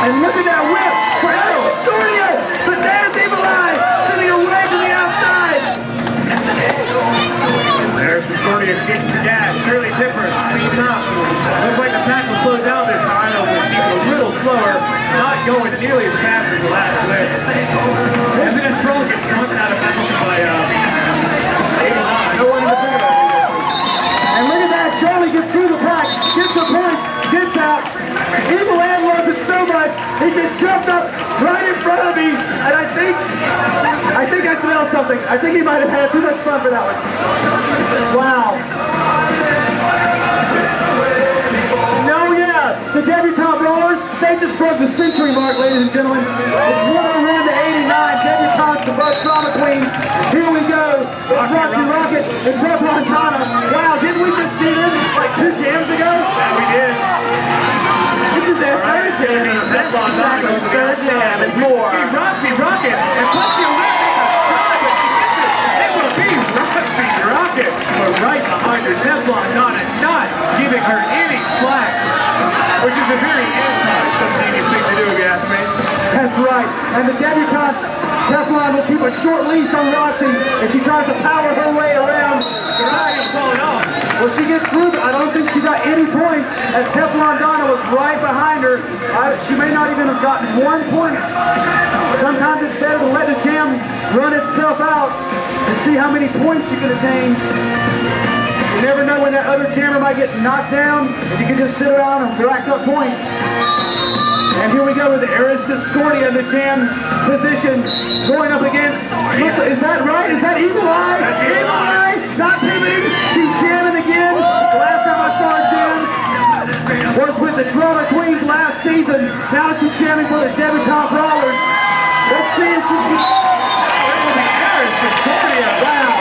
And look at that whip for Eris Discordia, but there's Evil Eye sitting away to the outside. Eris Discordia gets the gas. Shirley Timper speeding up. Looks like the pack will slow down this time. It'll be a little slower, not going nearly as fast as the last whip. Isn't it strong? Gets coming out of bounds by Evil Eye. No one even think about it. And look at that, Shirley gets through the pack, gets a point, gets out. Evil Eye loves it so much, he just jumped up right in front of me, and I think I smell something. I think he might have had too much fun for that one. Wow. No, yeah, the debutante brawlers, they just broke the century mark, ladies and gentlemen. It's 101 to 89, debutantes above drama queens. Here we go. It's Roxy Rocket and Teflon Donna. Wow, didn't we just see them like 2 jams ago? Yeah, we did. This is their third jam. Teflon Donna goes to the Third jam and 4. Roxy Rocket and plus the it will be Roxy Rocket, but right behind her, Teflon Donna not giving her any slack, which is a very anti-spontaneous thing to do, if you ask me. That's right. And the debutante, Teflon, will keep a short leash on Roxy as she tries to power her way around. Roxy's falling off. Well, she gets through, but I don't think she got any points as Teflon Donna was right behind her. She may not even have gotten 1 point. Sometimes it's better to let the jam run itself out and see how many points you can attain. You never know when that other jammer might get knocked down, and you can just sit around and rack up points. And here we go with Eris Discordia in the jam position, going up against, is that right? Is that Evil Eye? That's Evil Eye. Not pivoting, she's jamming again. The last time I saw her jam was with the Drama Queens last season. Now she's jamming for the debutante brawlers. Let's see if she's Eris Discordia. wow.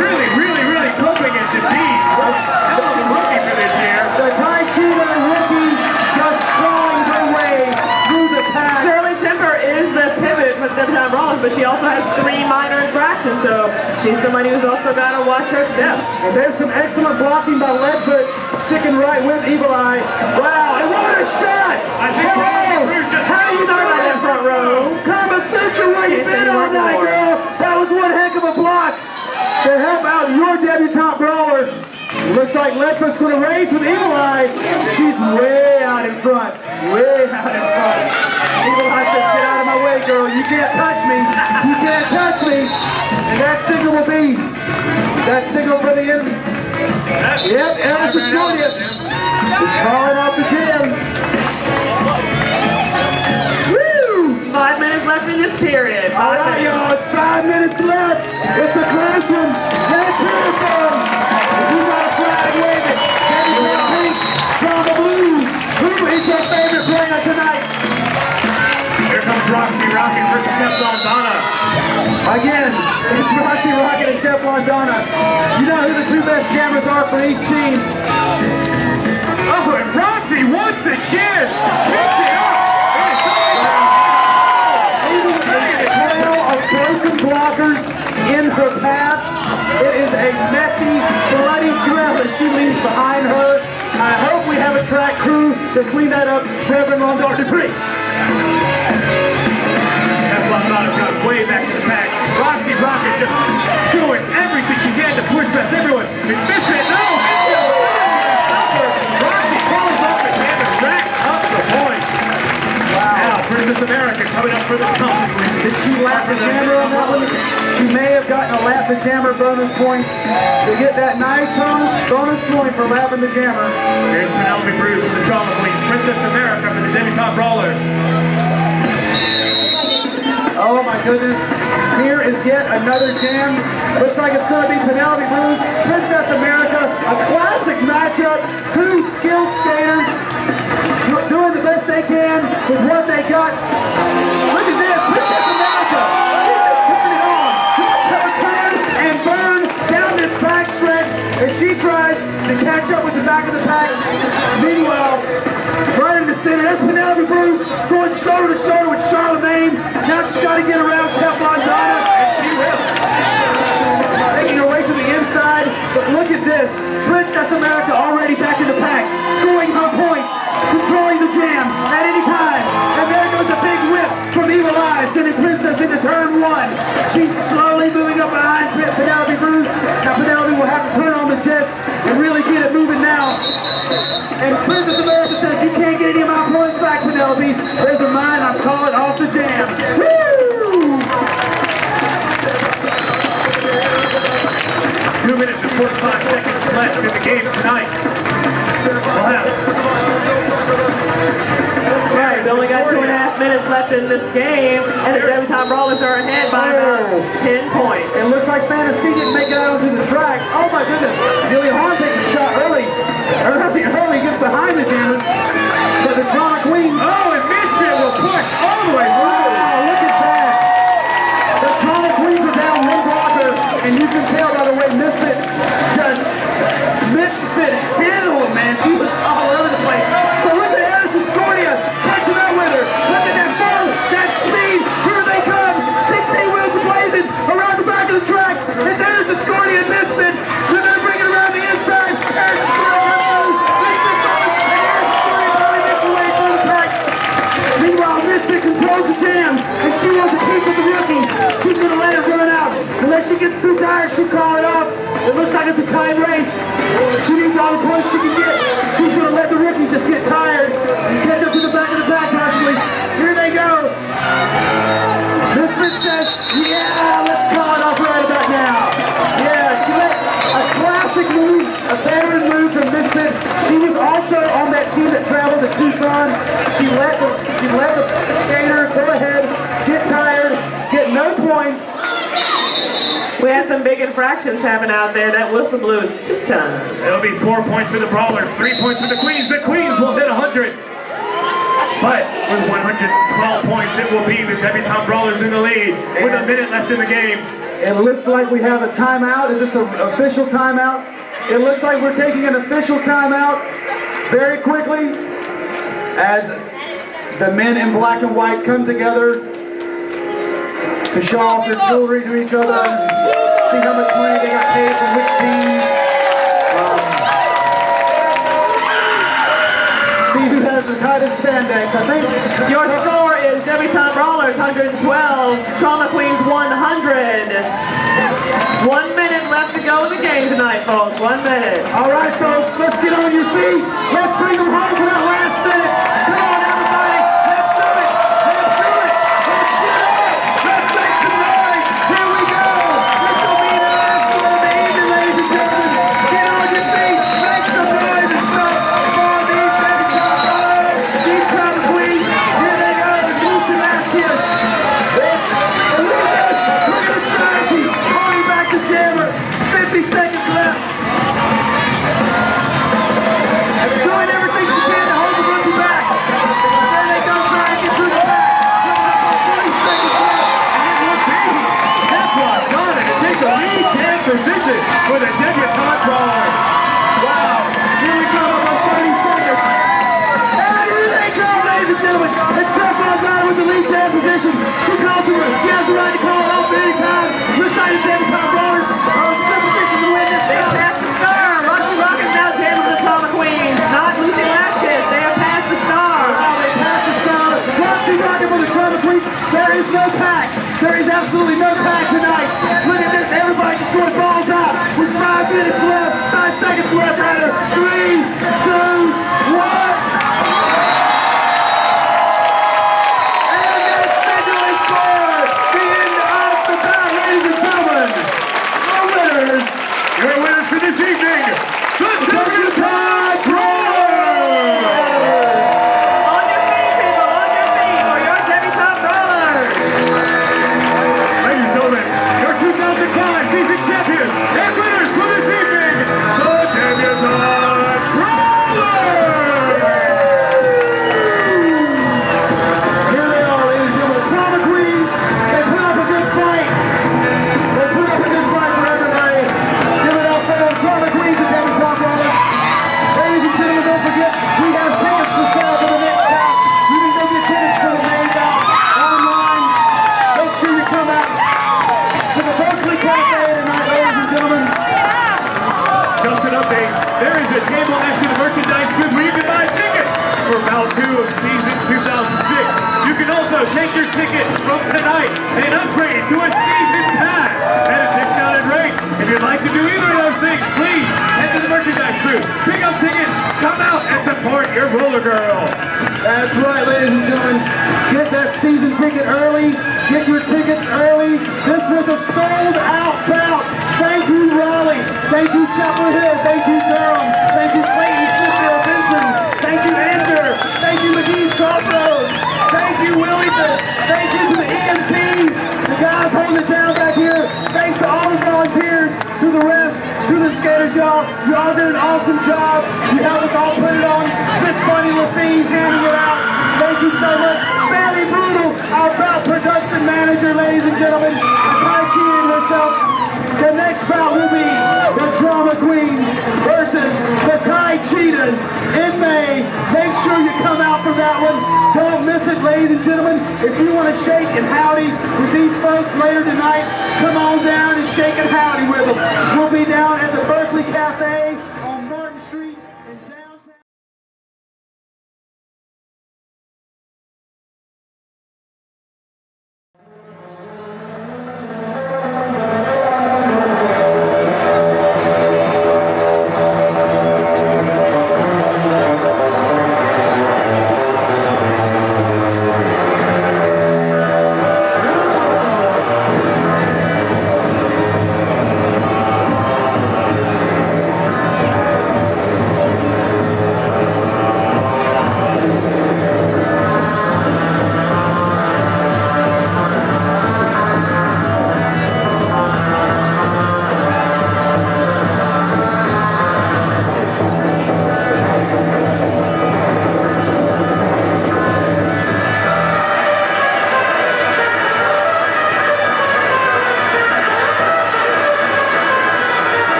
Really coping at the beat. That was a rookie for this year. The Tai Chi rookie just clawing her way through the pack. Shirley Timper is the pivot for the debutante brawlers, but she also has 3 minor infractions, so she's somebody who's also got to watch her step. And there's some excellent blocking by Leadfoot, sticking right with Evil Eye. Wow, and what a shot! I think How do you Start by that front row. Kama Sutra, where you been all night, girl? That was one heck of a block to help out your debutante brawler. Looks like Leopard's going to race with Eagle Eye. She's way out in front. Way out in front. Eagle Eye says, get out of my way, girl. You can't touch me. You can't touch me. And that signal will be, that signal for the enemy. Yep, Elvis Destroyer. He's calling off the jam. Woo! 5 minutes left in this period. All right, y'all, it's 5 minutes left. It's a close one. Let's hear it for him. If you got a flag, wave it. Everything pink, drama blues. Who is your favorite player tonight? Here comes Roxy Rocket versus Teflon Donna. Again, it's Roxy Rocket and Teflon Donna. You know who the two best jammers are for each team. Oh, and Roxy once again picks it up. Even with a trail of broken blockers in her path, it is a messy, bloody trail that she leaves behind her. I hope we have a track crew to clean that up. Reverend Rondar Dupree. Teflon Donna's got way back in the pack. Roxy Rocket just doing everything she can to push past everyone. It's Misfit. No! Roxy pulls off the canvas, racks up the point. Wow. Now, Princess America coming up for the company. Did she lap the jammer on that one? She may have gotten a lap the jammer bonus point to get that nice bonus point for lapping the jammer. Here's Penelope Bruce from the Drama Queen. Princess America for the Debutante Brawlers. Oh my goodness. Here is yet another jam. Looks like it's going to be Penelope Bruce, Princess America. A classic matchup. Two skilled skaters doing the best they can with what they got. Look at this. Princess America. She just turned it on. Watch her turn and burn down this back stretch as she tries to catch up with the back of the pack. Meanwhile, right in the center, that's Penelope Bruce going shoulder to shoulder with Charlemagne. Now she's got to get around Teflon Donna, and she will. Taking her way to the inside, but look at this. Princess America already back in the pack, scoring her points, controlling the jam at any time. And there goes a big whip from Evil Eye, sending Princess into turn one. She's slowly moving up behind Penelope Bruce. Now Penelope will have to turn on the jets and really get it moving now. And Princess America says, you can't get any of my points back, Penelope. There's a mine, I'm calling off the jam. Woo! 2 minutes and 45 seconds left in the game tonight. Wow. Right, we only got 2.5 minutes left in this game, and the Debutante Brawlers are ahead by about 10 points. It looks like Fantasy didn't make it out onto the track. Oh my goodness. Julie Hahn takes a shot early. Early gets behind the jammers. But the Drama Queen. Oh, and Misfit will push all the way through. Wow, look at that. The Drama Queens are down one blocker, and you can tell by the way Misfit handled him, man. She was all over the place. So look at Eric Discordia catching up with her. Look at that flow, that speed. Here they come. 16 wheels blazing around the back of the track. It's Eric Discordia and Misfit. They're going to bring it around the inside. Eric Discordia goes. Misfit goes. And Eric Discordia only makes her way through the pack. Meanwhile, Misfit controls the jam, and she wants a piece of the rookie. She's going to let it run out. Unless she gets too tired, she'll call it off. It looks like it's a tight race. She needs all the points she can get. She's going to let the rookie just get tired and catch up to the back of the pack, possibly. Here they go. Misfit says, yeah, let's call it off right about now. Yeah, she let a classic move, a veteran move from Misfit. She was also on that team that traveled to Tucson. She let the skater go ahead, get tired, get no points. We had some big infractions happen out there. That whistle blew 2 times. It'll be 4 points for the Brawlers, 3 points for the Queens. The Queens will hit 100. But with 112 points, it will be the Debutante Brawlers in the lead with a minute left in the game. It looks like we have a timeout. Is this an official timeout? It looks like we're taking an official timeout very quickly as the men in black and white come together to show off their jewelry to each other, see how much money they got paid from which team, see who has the tightest spandex. I think Your score is Debutante Brawlers 112, Trauma Queens 100. 1 minute left. left to go in the game tonight, folks. 1 minute. All right, folks, let's get on your feet. Let's bring them home for that last minute. Come on, everybody. Let's do it. Let's do it. Let's get up. Let's make some noise. Here we go. This will be the last one of the evening, ladies and gentlemen. Get on your feet. Make some noise and stuff for these baby top rollers. These drama queens. Here they go. It's Lucy last year. Look at the strategy. Holding back the jammer. 50 seconds left. Doing everything she can to hold the rookie back. There they go, trying to get through the back. Coming up on 40 seconds left. And it will be Petra Donna to take the lead 10 position for the debutante roller. Wow. Here we go on 30 seconds. And here they go, ladies and gentlemen. It's Petra Donna with the lead 10 position. She calls to her. She has the right to call it off any time. This side is debutante rollers. Position to win this They round. passed the star. Rocky Rock is now jamming with the Trauma Queens. Not Lucy Lashes. They have passed the star. They pass the star. Roxy rocking for the Trauma Queens. There is no pack. There is absolutely no pack tonight. Look at this. Everybody just going balls out with 5 minutes left. 5 seconds left, rather. 3, 2, 1. And that's finally scored. The end of the bout, ladies and gentlemen. Our winners. Your winners for this evening, the debutante roller. On your feet, people. On your feet for your debutante rollers. Ladies and gentlemen, your 2005 season champions and winners for this evening, the debutante roller. Here they are, ladies and gentlemen, the Trauma Queens. They put up a good fight. They put up a good fight for everybody. Give it up for the Trauma Queens and Kevin Top Rollers. Ladies and gentlemen, don't forget, we have tickets for sale for the next bout. You can go get tickets for the main bout online. Make sure you come out to the Berkeley Cafe tonight, ladies and gentlemen. Just an update, there is a table next to the merchandise booth where you can buy tickets for Bout 2 of season 2006. You can also take your ticket from tonight and upgrade to a season pass at a discounted rate. If you'd like to do either of those things, please head to the merchandise booth, pick up tickets, come out and support your roller girls. That's right, ladies and gentlemen. Get that season ticket early. Get your tickets early. This was a sold-out bout. Thank you, Raleigh. Thank you, Chapel Hill. Thank you, Durham. Thank you, Clayton, Smithfield, Benson. Thank you, Ender. Thank you, McGee's Crossroads. Thank you, Willington. Thank you to the EMPs, the guys holding it down back here. Thanks to all the volunteers, to the refs, to the skaters, y'all. You all did an awesome job. You helped us all put it on. Miss Funny Lafine handing it out. Thank you so much. Bailey Brutal, our bout production manager, ladies and gentlemen. Tai Chi and herself. The next bout will be the Drama Queens versus the Tai Cheetahs in May. Make sure you come out for that one. Don't miss it, ladies and gentlemen. If you want to shake and howdy with these folks later tonight, come on down and shake and howdy with them. We'll be down at the Berkeley Cafe.